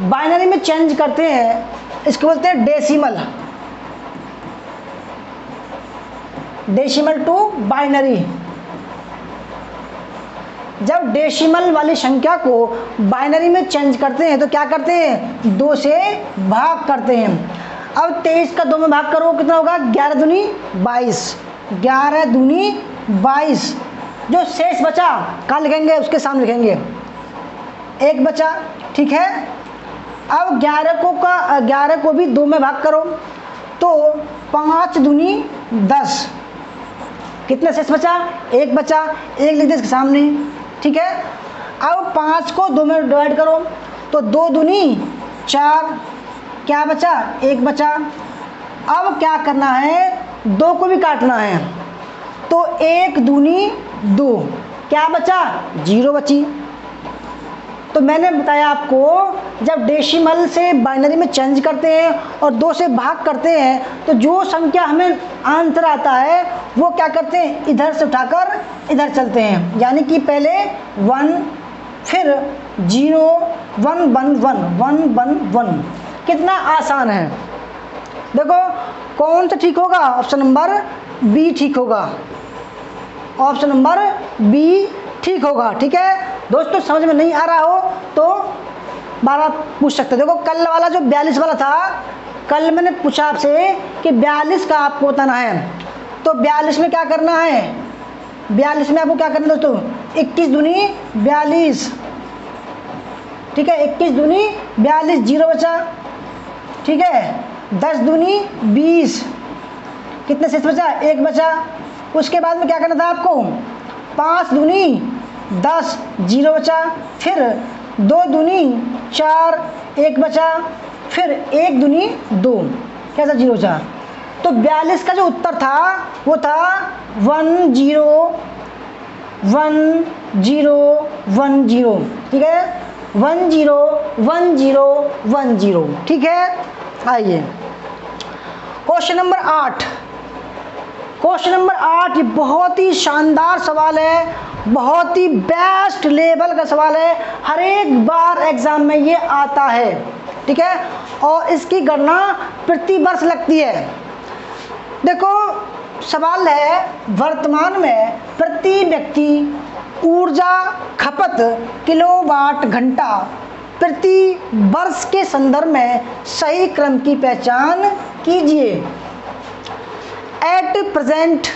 बाइनरी में चेंज करते हैं इसको बोलते हैं डेसिमल, डेसिमल टू बाइनरी। जब डेसिमल वाली संख्या को बाइनरी में चेंज करते हैं तो क्या करते हैं 2 से भाग करते हैं। अब 23 का 2 में भाग करो कितना होगा 11 दूनी 22, 11 दूनी 22। जो शेष बचा कहाँ लिखेंगे, उसके सामने लिखेंगे 1 बचा। ठीक है, अब 11 को भी 2 में भाग करो तो 5 दूनी 10, कितना शेष बचा 1 बचा, 1 लिख दे इसके सामने। ठीक है, अब 5 को 2 में डिवाइड करो तो 2 दूनी 4, क्या बचा 1 बचा। अब क्या करना है 2 को भी काटना है तो 1 दूनी 2, क्या बचा 0 बची। तो मैंने बताया आपको जब डेसिमल से बाइनरी में चेंज करते हैं और 2 से भाग करते हैं तो जो संख्या हमें आंसर आता है वो क्या करते हैं इधर से उठाकर इधर चलते हैं, यानी कि पहले 1 फिर 0 1 1 1 1 1 1। कितना आसान है, देखो कौन सा ठीक होगा, ऑप्शन नंबर बी ठीक होगा, ऑप्शन नंबर बी ठीक होगा। ठीक है दोस्तों, समझ में नहीं आ रहा हो तो बार बार पूछ सकते हो। देखो कल वाला जो 42 वाला था, कल मैंने पूछा आपसे कि 42 का आपको बताना है, तो 42 में क्या करना है, 42 में आपको क्या करना है दोस्तों 21 दूनी 42। ठीक है, 21 दूनी 42, 0 बचा। ठीक है, 10 दूनी 20, कितने शेष बचा 1 बचा। उसके बाद में क्या करना था आपको 5 दूनी 10, 0 बचा। फिर 2 दूनी 4, 1 बचा। फिर 1 दूनी 2, कैसा 0 बचा। तो 42 का जो उत्तर था वो था 1 0 1 0 1 0। ठीक है, 1 0 1 0 1 0। ठीक है, आइए क्वेश्चन नंबर 8। क्वेश्चन नंबर 8 ये बहुत ही शानदार सवाल है, बहुत ही बेस्ट लेवल का सवाल है, हर एक बार एग्जाम में ये आता है। ठीक है, और इसकी गणना प्रति वर्ष लगती है। देखो सवाल है वर्तमान में प्रति व्यक्ति ऊर्जा खपत किलोवाट घंटा प्रति वर्ष के संदर्भ में सही क्रम की पहचान कीजिए। At present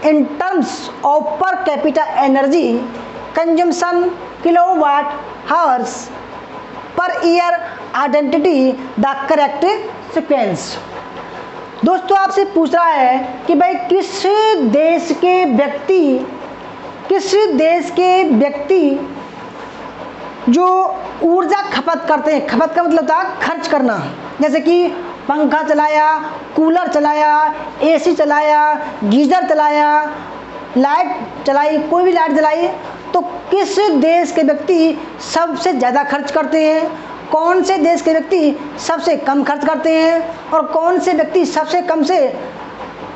in terms of per capita energy consumption kilowatt hours per year, identify the correct sequence। दोस्तों आपसे पूछ रहा है कि भाई किस देश के व्यक्ति जो ऊर्जा खपत करते हैं, खपत का मतलब होता है खर्च करना, जैसे कि पंखा चलाया, कूलर चलाया, एसी चलाया, गीजर चलाया, लाइट चलाई, कोई भी लाइट जलाई, तो किस देश के व्यक्ति सबसे ज़्यादा खर्च करते हैं, कौन से देश के व्यक्ति सबसे कम खर्च करते हैं, और कौन से व्यक्ति सबसे कम से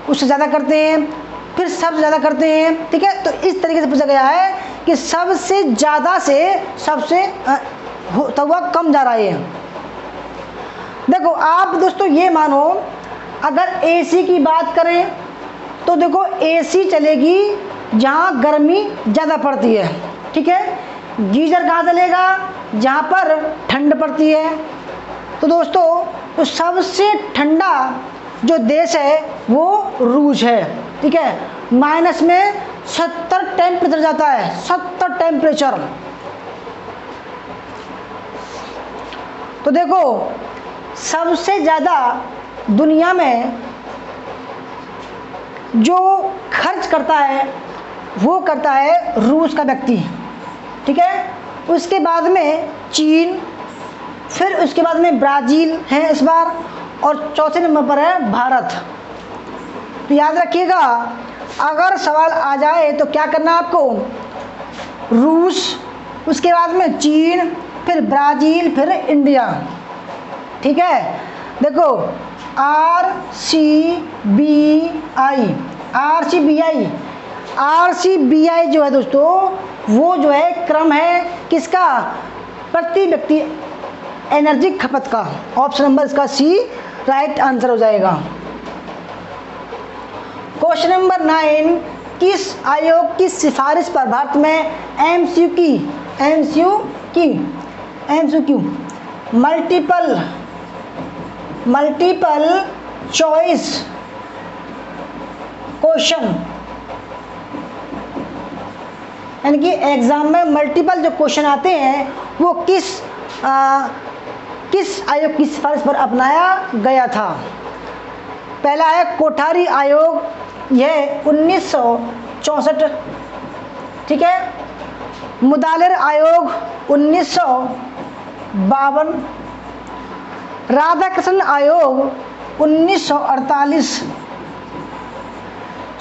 उससे ज़्यादा करते हैं, फिर सबसे ज़्यादा करते हैं। ठीक है, तो इस तरीके से पूछा गया है कि सबसे ज़्यादा से सबसे होता हुआ कम जा रहा है। देखो आप दोस्तों ये मानो, अगर एसी की बात करें तो देखो एसी चलेगी जहाँ गर्मी ज़्यादा पड़ती है। ठीक है, गीजर कहाँ चलेगा, जहाँ पर ठंड पड़ती है। तो दोस्तों तो सबसे ठंडा जो देश है वो रूस है। ठीक है, माइनस में 70 टेम्परेचर जाता है, 70 टेम्परेचर। तो देखो सबसे ज़्यादा दुनिया में जो खर्च करता है वो करता है रूस का व्यक्ति। ठीक है, उसके बाद में चीन, फिर उसके बाद में ब्राज़ील है इस बार, और चौथे नंबर पर है भारत। तो याद रखिएगा, अगर सवाल आ जाए तो क्या करना है आपको, रूस, उसके बाद में चीन, फिर ब्राज़ील, फिर इंडिया। ठीक है, देखो RCBI जो है दोस्तों, वो जो है क्रम है किसका, प्रति व्यक्ति एनर्जी खपत का। ऑप्शन नंबर इसका सी राइट आंसर हो जाएगा। क्वेश्चन नंबर 9, किस आयोग की सिफारिश पर भारत में MCQ मल्टीपल चॉइस क्वेश्चन, यानी कि एग्जाम में मल्टीपल जो क्वेश्चन आते हैं वो किस आयोग की सिफारिश पर अपनाया गया था। पहला है कोठारी आयोग, यह 1964। ठीक है, मुदालिर आयोग 1952, राधाकृष्ण आयोग 1948,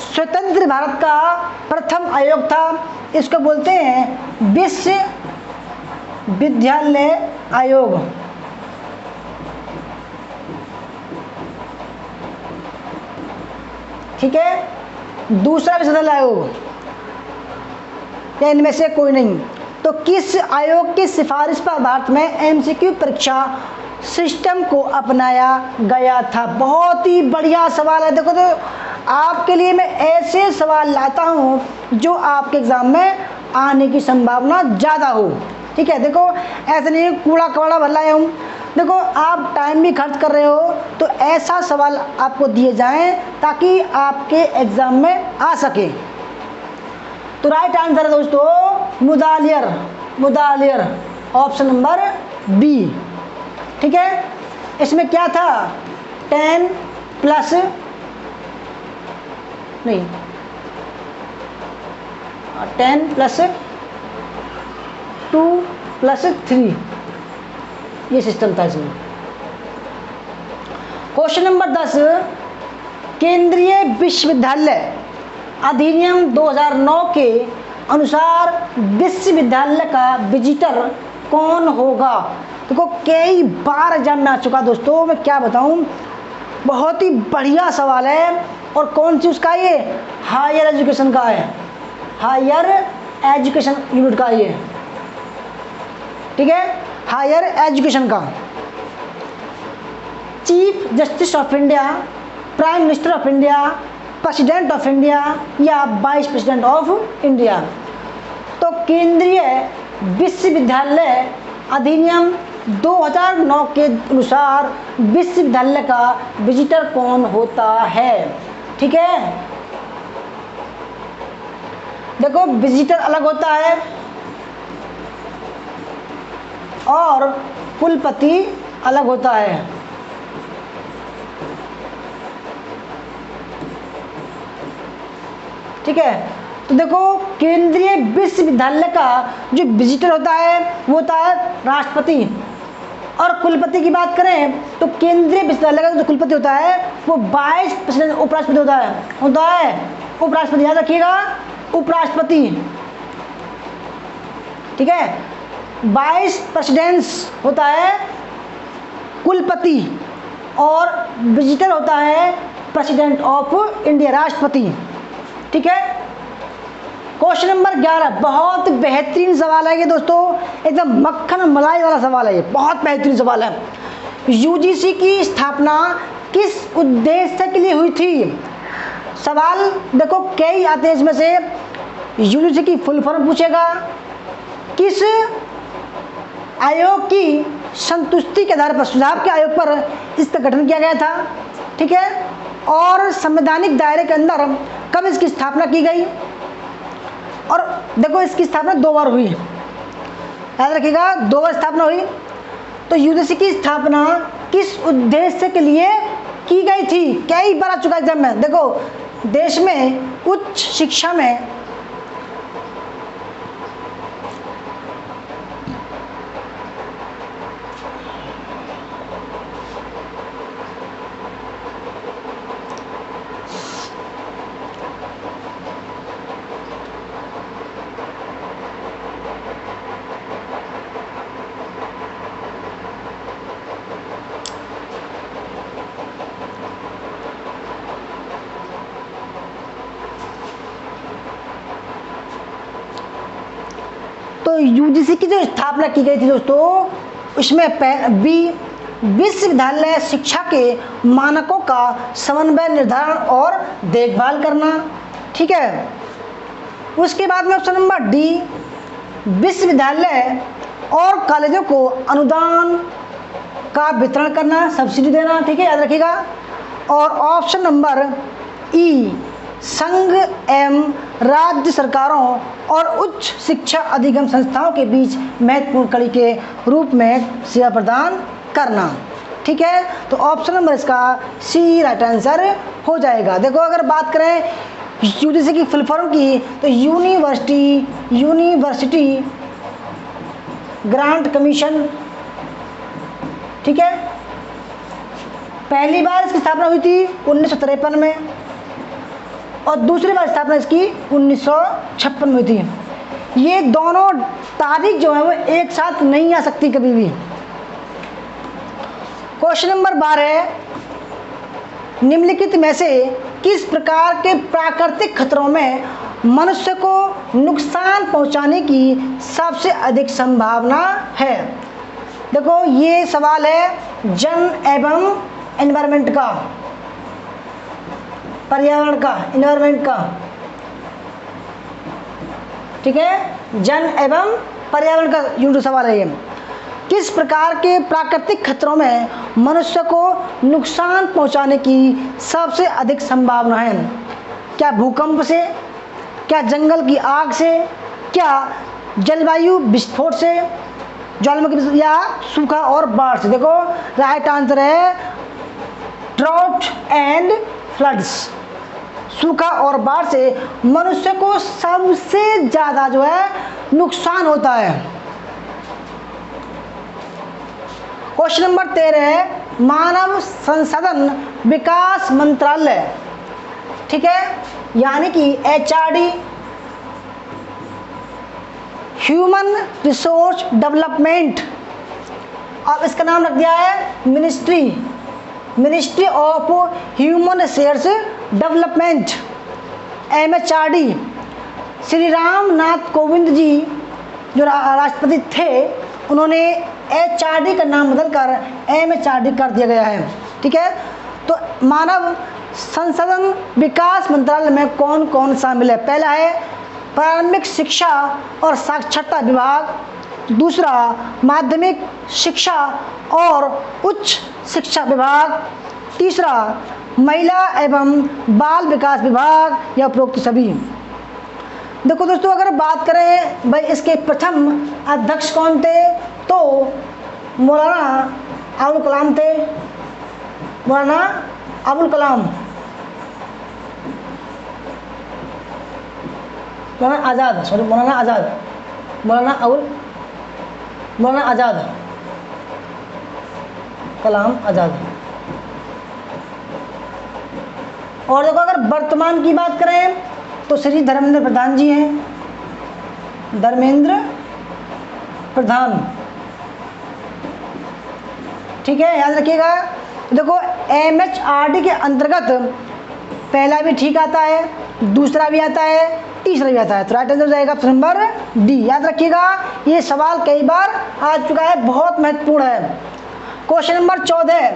स्वतंत्र भारत का प्रथम आयोग था, इसको बोलते हैं विश्वविद्यालय आयोग। ठीक है, दूसरा विश्वविद्यालय आयोग, या इनमें से कोई नहीं। तो किस आयोग की सिफारिश पर भारत में MCQ परीक्षा सिस्टम को अपनाया गया था। बहुत ही बढ़िया सवाल है। देखो तो आपके लिए मैं ऐसे सवाल लाता हूँ जो आपके एग्जाम में आने की संभावना ज़्यादा हो। ठीक है, देखो ऐसे नहीं कूड़ा कबाड़ा भर लाया हूँ। देखो आप टाइम भी खर्च कर रहे हो, तो ऐसा सवाल आपको दिए जाएं ताकि आपके एग्जाम में आ सके। तो राइट आंसर है दोस्तों मुदालियर, ऑप्शन नंबर बी। ठीक है, इसमें क्या था, 10 + 2 + 3 ये सिस्टम था इसमें। क्वेश्चन नंबर 10, केंद्रीय विश्वविद्यालय अधिनियम 2009 के अनुसार विश्वविद्यालय का विजिटर कौन होगा। देखो कई बार एग्जाम में आ चुका दोस्तों, मैं क्या बताऊं, बहुत ही बढ़िया सवाल है। और कौन सी उसका, ये हायर एजुकेशन का है, हायर एजुकेशन यूनिट का ये। ठीक है, हायर एजुकेशन का। Chief justice of India, prime minister of India, president of India या वाइस प्रेसिडेंट ऑफ इंडिया। तो केंद्रीय विश्वविद्यालय अधिनियम 2009 के अनुसार विश्वविद्यालय का विजिटर कौन होता है। ठीक है, देखो विजिटर अलग होता है और कुलपति अलग होता है। ठीक है। तो देखो केंद्रीय विश्वविद्यालय का जो विजिटर होता है वो होता है राष्ट्रपति, और कुलपति की बात करें तो केंद्रीय विश्वविद्यालय का जो कुलपति होता है वो वाइस प्रेसिडेंट उपराष्ट्रपति होता है उपराष्ट्रपति, याद रखिएगा उपराष्ट्रपति, ठीक है। वाइस प्रेसिडेंट्स होता है कुलपति और विजिटर होता है प्रेसिडेंट ऑफ इंडिया, राष्ट्रपति, ठीक है। क्वेश्चन नंबर 11 बहुत बेहतरीन सवाल है ये दोस्तों, एकदम मक्खन मलाई वाला सवाल है ये, बहुत बेहतरीन सवाल है। यूजीसी की स्थापना किस उद्देश्य के लिए हुई थी? सवाल देखो कई आते हैं इसमें से। यूजीसी की फुल फॉर्म पूछेगा, किस आयोग की संतुष्टि के आधार पर, सुझाव के आयोग पर इसका गठन किया गया था, ठीक है, और संवैधानिक दायरे के अंदर कब इसकी स्थापना की गई। और देखो इसकी स्थापना 2 बार हुई, याद रखिएगा 2 बार स्थापना हुई। तो यूजीसी की स्थापना किस उद्देश्य के लिए की गई थी? कई बार आ चुका एग्जाम में। देखो देश में उच्च शिक्षा में तो यूजीसी की जो स्थापना की गई थी दोस्तों, उसमें बी विश्वविद्यालय शिक्षा के मानकों का समन्वय, निर्धारण और देखभाल करना, ठीक है। उसके बाद में ऑप्शन नंबर डी विश्वविद्यालय और कॉलेजों को अनुदान का वितरण करना, सब्सिडी देना, ठीक है, याद रखिएगा। और ऑप्शन नंबर ई संघ एवं राज्य सरकारों और उच्च शिक्षा अधिगम संस्थाओं के बीच महत्वपूर्ण कड़ी के रूप में सेवा प्रदान करना, ठीक है। तो ऑप्शन नंबर इसका सी राइट आंसर हो जाएगा। देखो अगर बात करें यूजीसी की फुल फॉर्म की तो यूनिवर्सिटी ग्रांट कमीशन, ठीक है। पहली बार इसकी स्थापना हुई थी 1953 में और दूसरी बार स्थापना इसकी 1956 में हुई थी। ये दोनों तारीख जो है वो एक साथ नहीं आ सकती कभी भी। क्वेश्चन नंबर 12 निम्नलिखित में से किस प्रकार के प्राकृतिक खतरों में मनुष्य को नुकसान पहुंचाने की सबसे अधिक संभावना है? देखो ये सवाल है जन एवं एनवायरनमेंट का, पर्यावरण का, एनवायरनमेंट का, ठीक है, जन एवं पर्यावरण का यूनिट सवाल है ये। किस प्रकार के प्राकृतिक खतरों में मनुष्य को नुकसान पहुंचाने की सबसे अधिक संभावना है? क्या भूकंप से, क्या जंगल की आग से, क्या जलवायु विस्फोट से, ज्वालामुखी या सूखा और बाढ़ से? देखो राइट आंसर है ड्राउट एंड फ्लड्स। सूखा और बाढ़ से मनुष्य को सबसे ज्यादा जो है नुकसान होता है। क्वेश्चन नंबर 13 मानव संसाधन विकास मंत्रालय, ठीक है, यानी कि HRD ह्यूमन रिसोर्स डेवलपमेंट, अब इसका नाम रख दिया है Ministry of Human Resource Development, MHRD। Shri Ram Nath Kovind ji जो राष्ट्रपति थे उन्होंने HRD का नाम बदलकर MHRD कर दिया गया है, ठीक है। तो मानव संसाधन विकास मंत्रालय में कौन कौन शामिल है? पहला है प्रारंभिक शिक्षा और साक्षरता विभाग, दूसरा माध्यमिक शिक्षा और उच्च शिक्षा विभाग, तीसरा महिला एवं बाल विकास विभाग या उपरोक्त सभी। देखो दोस्तों अगर बात करें भाई इसके प्रथम अध्यक्ष कौन थे तो मौलाना अबुल कलाम थे, मौलाना अबुल कलाम। मौलाना आज़ाद, सॉरी मौलाना आज़ाद, मौलाना अबुल मौलाना आज़ाद, कलाम आज़ाद। और देखो अगर वर्तमान की बात करें तो श्री धर्मेंद्र प्रधान जी हैं, धर्मेंद्र प्रधान, ठीक है, याद रखिएगा। देखो MHRD के अंतर्गत पहला भी ठीक आता है, दूसरा भी आता है, तीसरा भी आता है, तो राइट आंसर हो जाएगा ऑप्शन नंबर डी। याद रखिएगा ये सवाल कई बार आ चुका है, बहुत महत्वपूर्ण है। क्वेश्चन नंबर 14,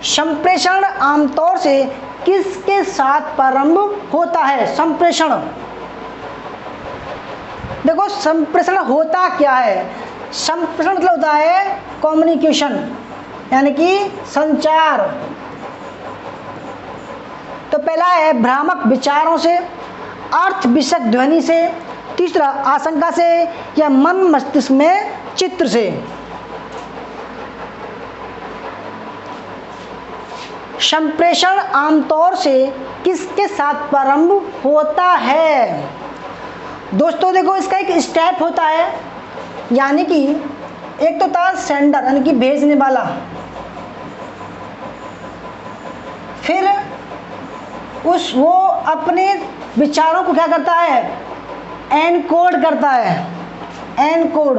संप्रेषण आमतौर से किसके साथ प्रारंभ होता है? संप्रेषण, देखो संप्रेषण होता क्या है? संप्रेषण मतलब होता है कम्युनिकेशन, यानी कि संचार। तो पहला है भ्रामक विचारों से, अर्थ विषयक ध्वनि से, तीसरा आशंका से, या मन मस्तिष्क में चित्र से। संप्रेषण आमतौर से किसके साथ प्रारंभ होता है? दोस्तों देखो इसका एक स्टेप होता है, यानी कि एक तो था सेंडर यानी कि भेजने वाला, फिर वो अपने विचारों को क्या करता है? एनकोड करता है, एनकोड।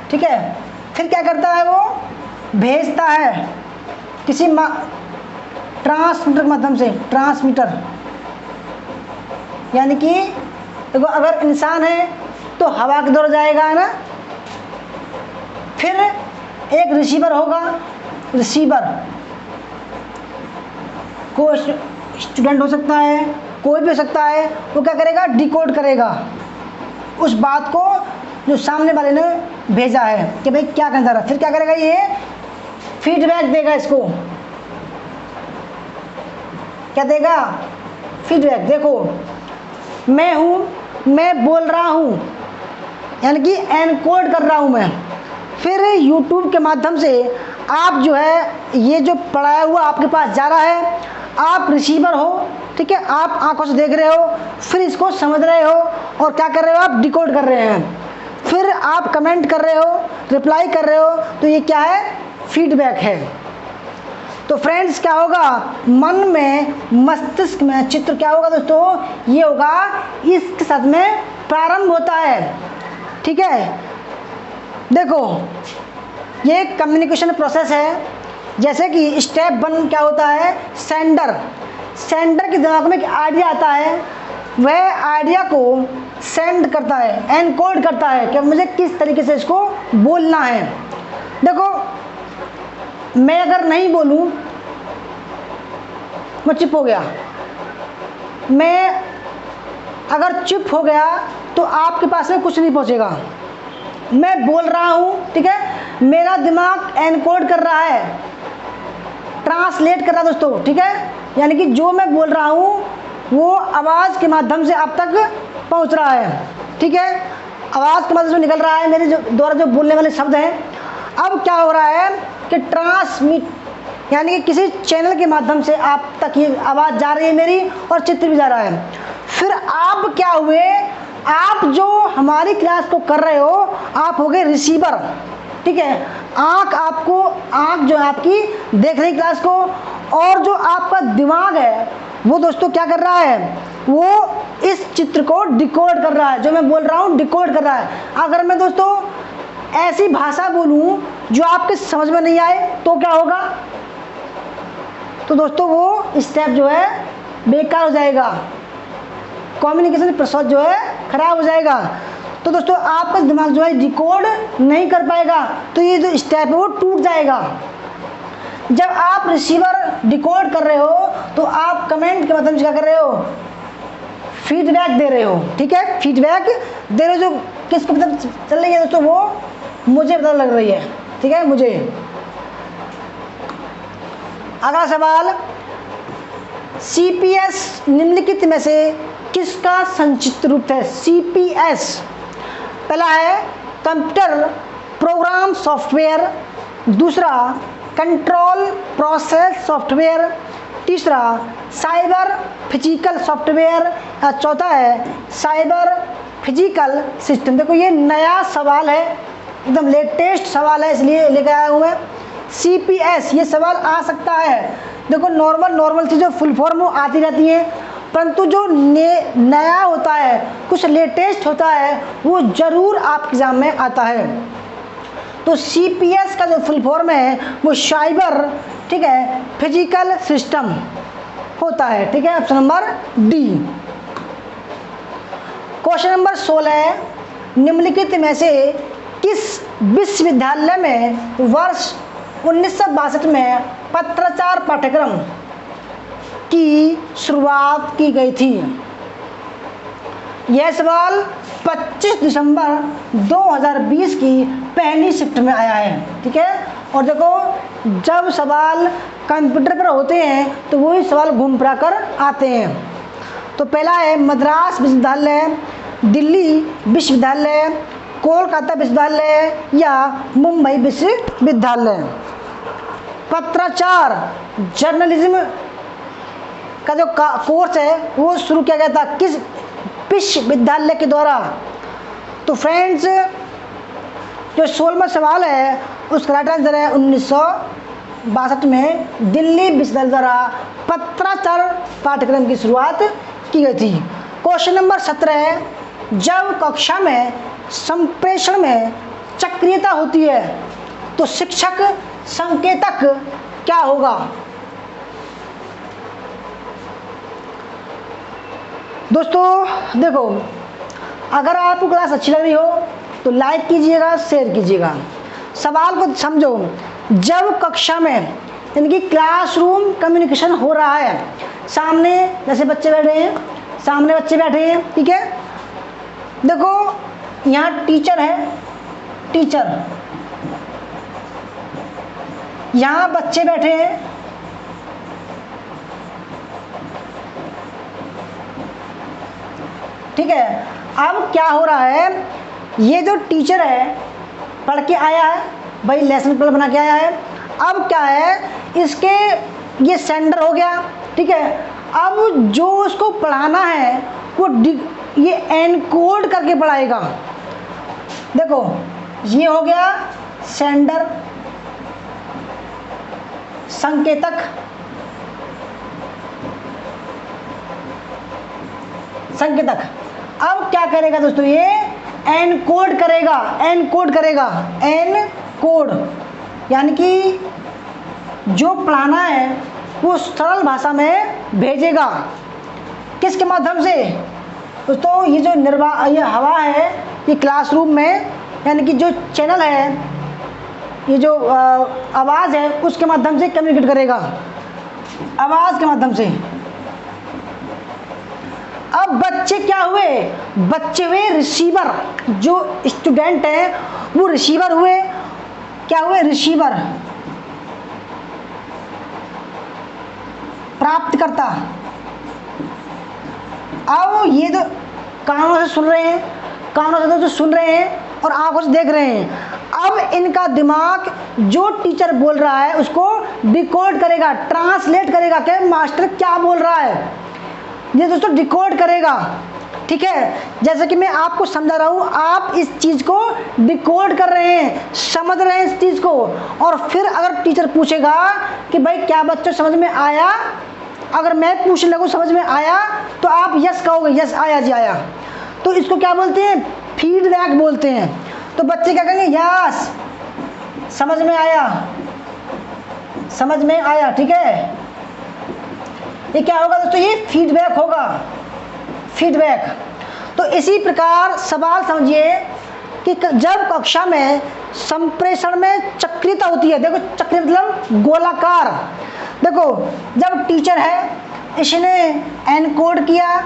ठीक है, फिर क्या करता है? वो भेजता है किसी ट्रांसमीटर के माध्यम से, ट्रांसमीटर, यानी कि देखो अगर इंसान है तो हवा के द्वारा जाएगा, है ना। फिर एक रिसीवर होगा, रिसीवर कोई स्टूडेंट हो सकता है, कोई भी हो सकता है, वो क्या करेगा? डिकोड करेगा उस बात को जो सामने वाले ने भेजा है कि भाई क्या कहना रहा। फिर क्या करेगा? ये फीडबैक देगा, इसको क्या देगा? फीडबैक। देखो मैं हूँ, मैं बोल रहा हूँ, यानी कि एनकोड कर रहा हूँ मैं। फिर यूट्यूब के माध्यम से आप जो है ये जो पढ़ाया हुआ आपके पास जा रहा है, आप रिसीवर हो, ठीक है, आप आंखों से देख रहे हो, फिर इसको समझ रहे हो और क्या कर रहे हो? आप डिकोड कर रहे हैं। फिर आप कमेंट कर रहे हो, रिप्लाई कर रहे हो, तो ये क्या है? फीडबैक है। तो फ्रेंड्स क्या होगा? मन में, मस्तिष्क में चित्र क्या होगा दोस्तों? ये होगा, इसके साथ में प्रारंभ होता है। ठीक है, देखो ये कम्युनिकेशन प्रोसेस है। जैसे कि स्टेप 1 क्या होता है? सेंडर, सेंडर के दिमाग में एक आइडिया आता है, वह आइडिया को सेंड करता है, एनकोड करता है कि मुझे किस तरीके से इसको बोलना है। देखो मैं अगर नहीं बोलूं, मैं चुप हो गया, मैं अगर चुप हो गया तो आपके पास में कुछ नहीं पहुंचेगा। मैं बोल रहा हूं, ठीक है, मेरा दिमाग एनकोड कर रहा है, ट्रांसलेट कर रहा है दोस्तों, ठीक है, यानी कि जो मैं बोल रहा हूं वो आवाज़ के माध्यम से आप तक पहुंच रहा है। ठीक है, आवाज़ के माध्यम से निकल रहा है, मेरे जो द्वारा जो बोलने वाले शब्द हैं। अब क्या हो रहा है कि ट्रांसमिट, यानी कि किसी चैनल के माध्यम से आप तक ये आवाज़ जा रही है मेरी, और चित्र भी जा रहा है। फिर आप क्या हुए? आप जो हमारी क्लास को कर रहे हो, आप हो गए रिसीवर। ठीक है, आँख आपको, आँख जो है आपकी देख रही क्लास को, और जो आपका दिमाग है वो दोस्तों क्या कर रहा है? वो इस चित्र को डिकोड कर रहा है, जो मैं बोल रहा हूँ डिकोड कर रहा है। अगर मैं दोस्तों ऐसी भाषा बोलूँ जो आपके समझ में नहीं आए तो क्या होगा? तो दोस्तों वो स्टेप जो है बेकार हो जाएगा, कम्युनिकेशन प्रोसेस जो है खराब हो जाएगा। तो दोस्तों आपका दिमाग जो है डिकोड नहीं कर पाएगा, तो ये जो स्टेप है वो टूट जाएगा। जब आप रिसीवर डिकोड कर रहे हो तो आप कमेंट के माध्यम से क्या कर रहे हो? फीडबैक दे रहे हो। ठीक है, फीडबैक दे रहे हो, जो किसको पता चल रही है दोस्तों? वो मुझे पता लग रही है। ठीक है, मुझे। अगला सवाल, CPS निम्नलिखित में से किसका संक्षिप्त रूप है? CPS। पहला है कंप्यूटर प्रोग्राम सॉफ्टवेयर, दूसरा कंट्रोल प्रोसेस सॉफ्टवेयर, तीसरा साइबर फिजिकल सॉफ्टवेयर, और चौथा है साइबर फिजिकल सिस्टम। देखो ये नया सवाल है, एकदम लेटेस्ट सवाल है, इसलिए लेकर आया हूँ मैं। CPS ये सवाल आ सकता है। देखो नॉर्मल चीज़ें फुल फॉर्म आती रहती हैं, परंतु जो नया होता है, कुछ लेटेस्ट होता है, वो ज़रूर आपके एग्जाम में आता है। तो CPS का जो फुल फॉर्म है वो साइबर, ठीक है, फिजिकल सिस्टम होता है। ठीक है, option number D. Question number 16, निम्नलिखित में से किस विश्वविद्यालय में वर्ष 1962 में पत्राचार पाठ्यक्रम की शुरुआत की गई थी? यह सवाल 25 दिसंबर 2020 की पहली शिफ्ट में आया है। ठीक है, और देखो जब सवाल कंप्यूटर पर होते हैं तो वही सवाल घूम फिरा कर आते हैं। तो पहला है मद्रास विश्वविद्यालय, दिल्ली विश्वविद्यालय, कोलकाता विश्वविद्यालय या मुंबई विश्वविद्यालय। पत्राचार जर्नलिज्म का जो कोर्स है वो शुरू किया गया था किस विश्वविद्यालय के द्वारा? तो फ्रेंड्स जो 16वां सवाल है उसका राइट आंसर है 1962 में दिल्ली विश्वविद्यालय द्वारा पत्राचार पाठ्यक्रम की शुरुआत की गई थी। क्वेश्चन नंबर 17, जब कक्षा में संप्रेषण में चक्रियता होती है तो शिक्षक संकेतक क्या होगा? दोस्तों देखो, अगर आपको क्लास अच्छी लग रही हो तो लाइक कीजिएगा, शेयर कीजिएगा। सवाल को समझो, जब कक्षा में यानी कि क्लासरूम कम्युनिकेशन हो रहा है, सामने जैसे बच्चे बैठे हैं, सामने बच्चे बैठे हैं, ठीक है, देखो यहाँ टीचर है, टीचर, यहाँ बच्चे बैठे हैं, ठीक है। अब क्या हो रहा है, ये जो टीचर है पढ़ के आया है भाई, लेसन प्लान बना के आया है। अब क्या है, इसके ये सेंडर हो गया, ठीक है। अब जो उसको पढ़ाना है वो ये एनकोड करके पढ़ाएगा। देखो ये हो गया सेंडर, संकेतक, संकेतक। अब क्या करेगा दोस्तों, ये एनकोड करेगा, एनकोड करेगा, एनकोड यानी कि जो पढ़ाना है वो सरल भाषा में भेजेगा। किसके माध्यम से दोस्तों? ये जो ये हवा है, ये क्लासरूम में यानी कि जो चैनल है, ये जो आवाज़ है उसके माध्यम से कम्युनिकेट करेगा, आवाज़ के माध्यम से। अब बच्चे क्या हुए, बच्चे हुए रिसीवर, जो स्टूडेंट है वो रिसीवर हुए, क्या हुए, रिसीवर, प्राप्तकर्ता। अब ये तो कानों से सुन रहे हैं, कानों से तो सुन रहे हैं और आंखों से देख रहे हैं। अब इनका दिमाग जो टीचर बोल रहा है उसको डिकोड करेगा, ट्रांसलेट करेगा कि मास्टर क्या बोल रहा है, ये दोस्तों डिकोड करेगा, ठीक है। जैसे कि मैं आपको समझा रहा हूँ, आप इस चीज़ को डिकोड कर रहे हैं, समझ रहे हैं इस चीज़ को। और फिर अगर टीचर पूछेगा कि भाई क्या बच्चों समझ में आया, अगर मैं पूछने लगूँ समझ में आया, तो आप यस कहोगे, यस आया जी आया। तो इसको क्या बोलते हैं, फीडबैक बोलते हैं। तो बच्चे क्या कहेंगे, यस समझ में आया, समझ में आया, ठीक है। ये क्या होगा दोस्तों, ये फीडबैक होगा, फीडबैक। तो इसी प्रकार सवाल समझिए कि जब कक्षा में संप्रेषण में चक्रियता होती है, देखो चक्र मतलब गोलाकार। देखो जब टीचर है, इसने एनकोड किया,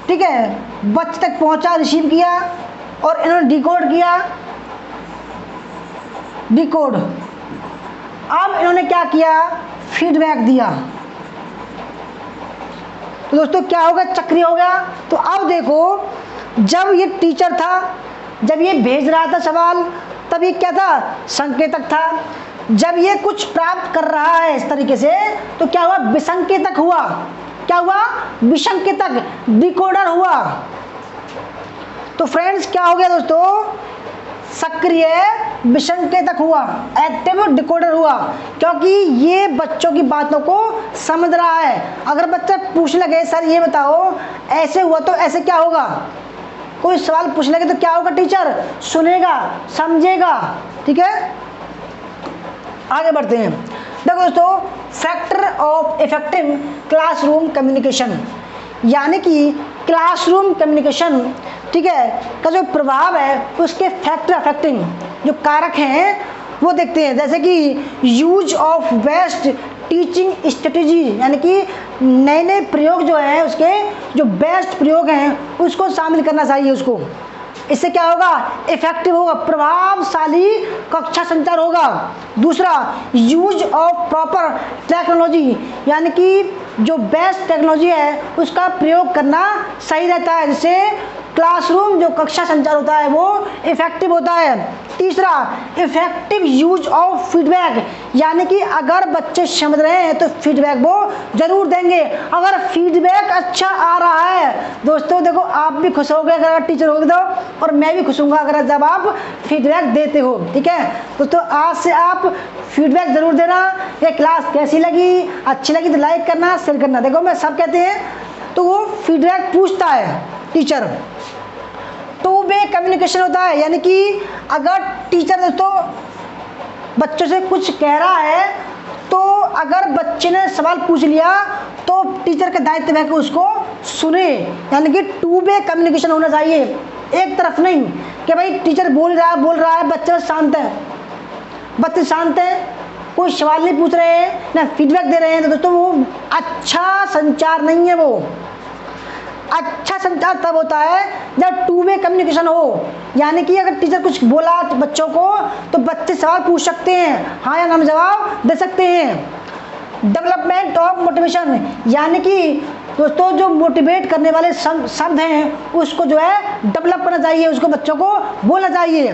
ठीक है, बच्चे तक पहुंचा, रिसीव किया, और इन्होंने डिकोड किया, डिकोड। अब इन्होंने क्या किया, फीडबैक दिया। तो दोस्तों क्या होगा, चक्रीय हो गया। तो अब देखो, जब ये टीचर था, जब ये भेज रहा था सवाल, तब ये क्या था, संकेतक था। जब ये कुछ प्राप्त कर रहा है इस तरीके से, तो क्या हुआ, विसंकेतक हुआ। क्या हुआ, विसंकेतक, डिकोडर हुआ। तो फ्रेंड्स क्या हो गया दोस्तों, सक्रिय विसंकेतक हुआ, एक्टिव डिकोडर हुआ, क्योंकि ये बच्चों की बातों को समझ रहा है। अगर बच्चा पूछने लगे सर ये बताओ ऐसे हुआ तो ऐसे क्या होगा, कोई सवाल पूछ लगे तो क्या होगा, टीचर सुनेगा, समझेगा। ठीक है, आगे बढ़ते हैं। देखो दोस्तों, factor of effective classroom communication, यानी कि क्लासरूम कम्युनिकेशन, ठीक है, का जो प्रभाव है उसके फैक्टर अफेक्टिंग जो कारक हैं वो देखते हैं। जैसे कि use of best teaching strategy, यानी कि नए नए प्रयोग जो हैं, उसके जो बेस्ट प्रयोग हैं उसको शामिल करना चाहिए उसको। इससे क्या होगा, इफेक्टिव होगा, प्रभावशाली कक्षा संचार होगा। दूसरा, यूज ऑफ प्रॉपर टेक्नोलॉजी, यानी कि जो बेस्ट टेक्नोलॉजी है उसका प्रयोग करना सही रहता है, जिससे क्लासरूम जो कक्षा संचार होता है वो इफेक्टिव होता है। तीसरा, इफेक्टिव यूज ऑफ फीडबैक, यानी कि अगर बच्चे समझ रहे हैं तो फीडबैक वो जरूर देंगे। अगर फीडबैक अच्छा आ रहा है दोस्तों, देखो आप भी खुश होगे अगर टीचर होगे तो, और मैं भी खुश हूँगा अगर जब आप फीडबैक देते हो। ठीक है दोस्तों, आज से आप फीडबैक जरूर देना। ये क्लास कैसी लगी, अच्छी लगी तो लाइक करना, शेयर करना। देखो मैं सब कहते हैं तो वो फीडबैक पूछता है टीचर। टू वे कम्युनिकेशन होता है, यानी कि अगर टीचर दोस्तों बच्चों से कुछ कह रहा है तो अगर बच्चे ने सवाल पूछ लिया तो टीचर का दायित्व है कि उसको सुने, यानी कि टू वे कम्युनिकेशन होना चाहिए। एक तरफ नहीं कि भाई टीचर बोल रहा है बच्चे शांत है, बच्चे शांत हैं, कोई सवाल नहीं पूछ रहे हैं ना फीडबैक दे रहे हैं, तो दोस्तों वो अच्छा संचार नहीं है। वो अच्छा संचार तब होता है जब टू वे कम्युनिकेशन हो, यानी कि अगर टीचर कुछ बोला बच्चों को तो बच्चे सवाल पूछ सकते हैं, हाँ या ना में जवाब दे सकते हैं। डेवलपमेंट ऑफ मोटिवेशन, यानी कि दोस्तों जो मोटिवेट करने वाले शब्द हैं उसको जो है डेवलप करना चाहिए, उसको बच्चों को बोलना चाहिए।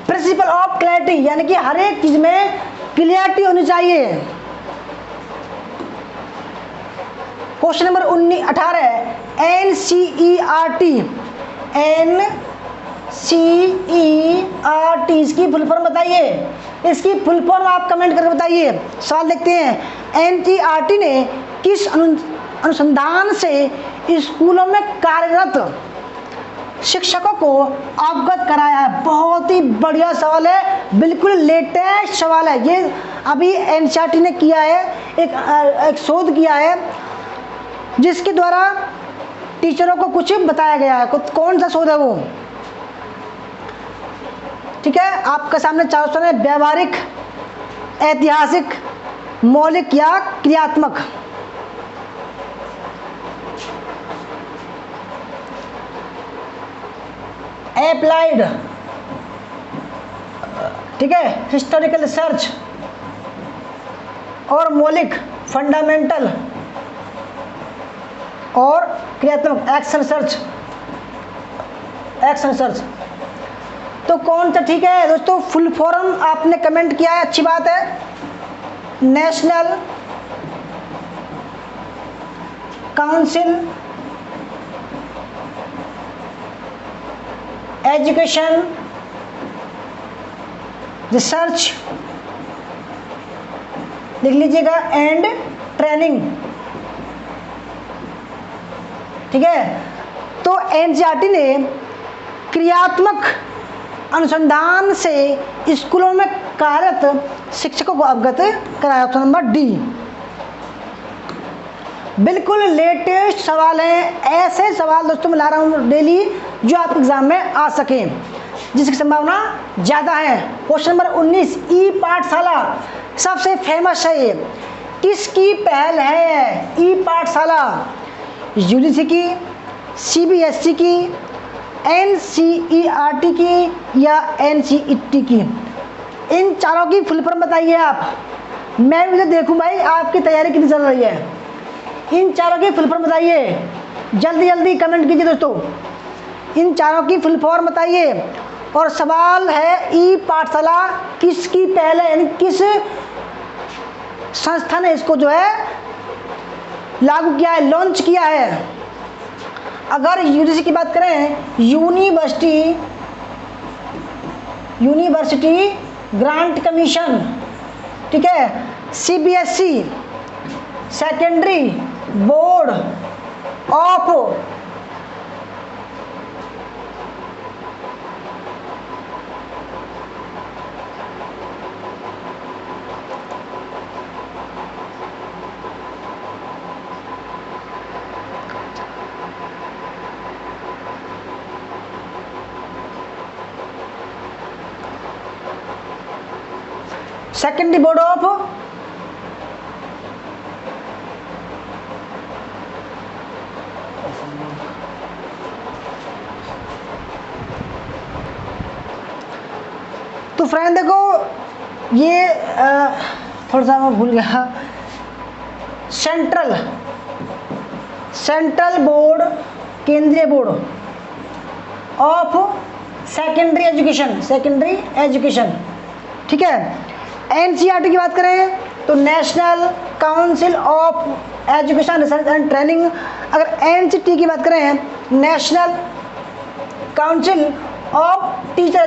प्रिंसिपल ऑफ क्लैरिटी, यानी कि हर एक चीज में क्लियरिटी होनी चाहिए। क्वेश्चन नंबर 18 NCERT, NCERT इसकी फुल फॉर्म बताइए, इसकी फुल फॉर्म आप कमेंट करके बताइए। सवाल देखते हैं, NCERT ने किस अनुसंधान से स्कूलों में कार्यरत शिक्षकों को अवगत कराया है? बहुत ही बढ़िया सवाल है, बिल्कुल लेटेस्ट सवाल है ये। अभी NCERT ने किया है, एक शोध किया है जिसके द्वारा टीचरों को कुछ बताया गया है। कौन सा शोध है वो? ठीक है, आपके सामने चार ऑप्शन है, व्यावहारिक, ऐतिहासिक, मौलिक या क्रियात्मक। एप्लाइड, ठीक है, हिस्टोरिकल रिसर्च, और मौलिक, फंडामेंटल, और क्रियात्मक, एक्शन रिसर्च, एक्शन रिसर्च। तो कौन सा ठीक है दोस्तों? फुल फॉर्म आपने कमेंट किया है, अच्छी बात है। नेशनल काउंसिल एजुकेशन रिसर्च लिख लीजिएगा एंड ट्रेनिंग। ठीक है, तो NCERT ने क्रियात्मक अनुसंधान से स्कूलों में कार्यरत शिक्षकों को अवगत कराया। ऑप्शन नंबर डी, बिल्कुल लेटेस्ट सवाल है। ऐसे सवाल दोस्तों मैं ला रहा हूँ डेली जो आप एग्जाम में आ सके, जिसकी संभावना ज़्यादा है। क्वेश्चन नंबर 19 ई पाठशाला, सबसे फेमस है ये, किसकी पहल है? ई पाठशाला UGC की, CBSE की, NCERT की या NCET की? इन चारों की फुल फॉर्म बताइए आप, मैं मुझे देखूं भाई आपकी तैयारी कितनी चल रही है। इन चारों की फुल फॉर्म बताइए, जल्दी जल्दी कमेंट कीजिए दोस्तों, इन चारों की फुल फॉर्म बताइए। और सवाल है ई पाठशाला किसकी पहले यानी किस संस्था ने इसको जो है लागू किया है, लॉन्च किया है। अगर यूजीसी की बात करें, यूनिवर्सिटी ग्रांट कमीशन, ठीक है, CBSE, secondary board of secondary board of तो फ्रेंड देखो ये थोड़ा सा मैं भूल गया, सेंट्रल बोर्ड, केंद्रीय बोर्ड ऑफ सेकेंडरी एजुकेशन, ठीक है। एनसीईआरटी की बात करें तो national council of education research and training. अगर एनसीटी की बात करें, national council of teacher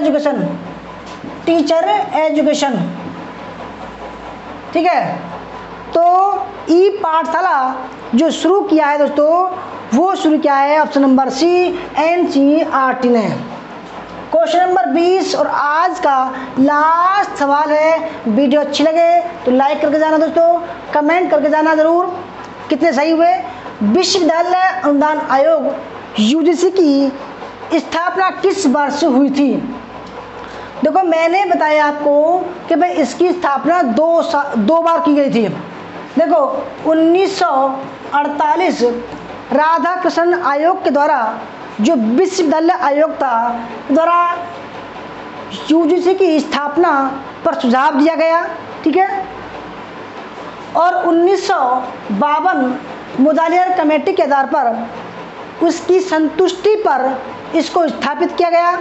education, ठीक है। तो ई पाठशाला जो शुरू किया है दोस्तों, वो शुरू किया है ऑप्शन नंबर सी, एनसीईआरटी ने। क्वेश्चन नंबर 20 और आज का लास्ट सवाल है। वीडियो अच्छी लगे तो लाइक करके जाना दोस्तों, कमेंट करके जाना ज़रूर कितने सही हुए। विश्वविद्यालय अनुदान आयोग यूजीसी की स्थापना किस वर्ष हुई थी? देखो मैंने बताया आपको कि भाई इसकी स्थापना दो बार की गई थी। देखो 1948 राधाकृष्णन आयोग के द्वारा, जो विश्वविद्यालय आयोग था, द्वारा यूजीसी की स्थापना पर सुझाव दिया गया, ठीक है। और 1952 मुदालियर कमेटी के आधार पर उसकी संतुष्टि पर इसको स्थापित किया गया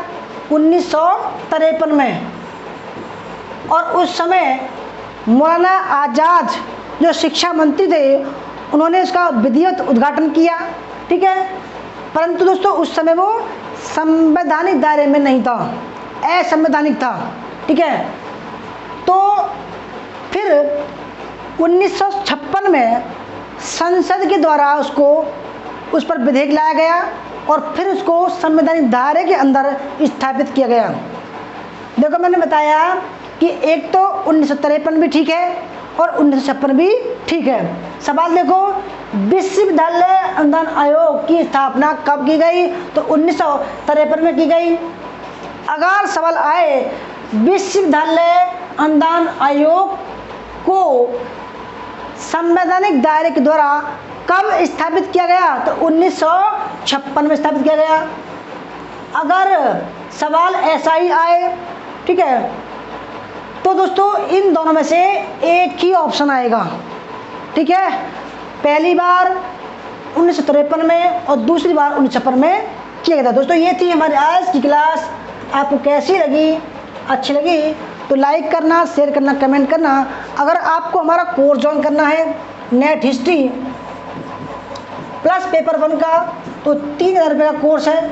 1953 में। और उस समय मौलाना आज़ाद जो शिक्षा मंत्री थे, उन्होंने इसका विधिवत उद्घाटन किया, ठीक है। परंतु दोस्तों उस समय वो संवैधानिक दायरे में नहीं था, असंवैधानिक था, ठीक है। तो फिर 1956 में संसद के द्वारा उस पर विधेयक लाया गया और फिर उसको संवैधानिक दायरे के अंदर स्थापित किया गया। देखो मैंने बताया कि एक तो 1953 भी ठीक है और 1956 भी ठीक है। सवाल देखो, विश्वविद्यालय अनुदान आयोग की स्थापना कब की गई? तो 1953 में की गई। अगर सवाल आए विश्वविद्यालय अनुदान आयोग को संवैधानिक दायरे के द्वारा कब स्थापित किया गया? तो 1956 में स्थापित किया गया। अगर सवाल ऐसा ही आए, ठीक है, तो दोस्तों इन दोनों में से एक ही ऑप्शन आएगा, ठीक है। पहली बार 1953 में और दूसरी बार 1956 में किया गया था। दोस्तों ये थी हमारी आज की क्लास। आपको कैसी लगी? अच्छी लगी तो लाइक करना, शेयर करना, कमेंट करना। अगर आपको हमारा कोर्स ज्वाइन करना है नेट हिस्ट्री प्लस पेपर 1 का, तो 3000 रुपये का कोर्स है।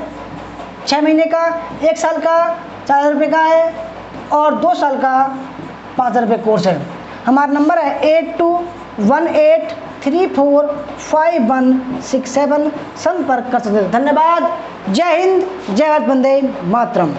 6 महीने का, 1 साल का 4000 रुपये का है और 2 साल का 5000 रुपये कोर्स है। हमारा नंबर है 8218345167। संपर्क कर सकते हैं। धन्यवाद। जय हिंद, जय भारत, वंदे मातरम।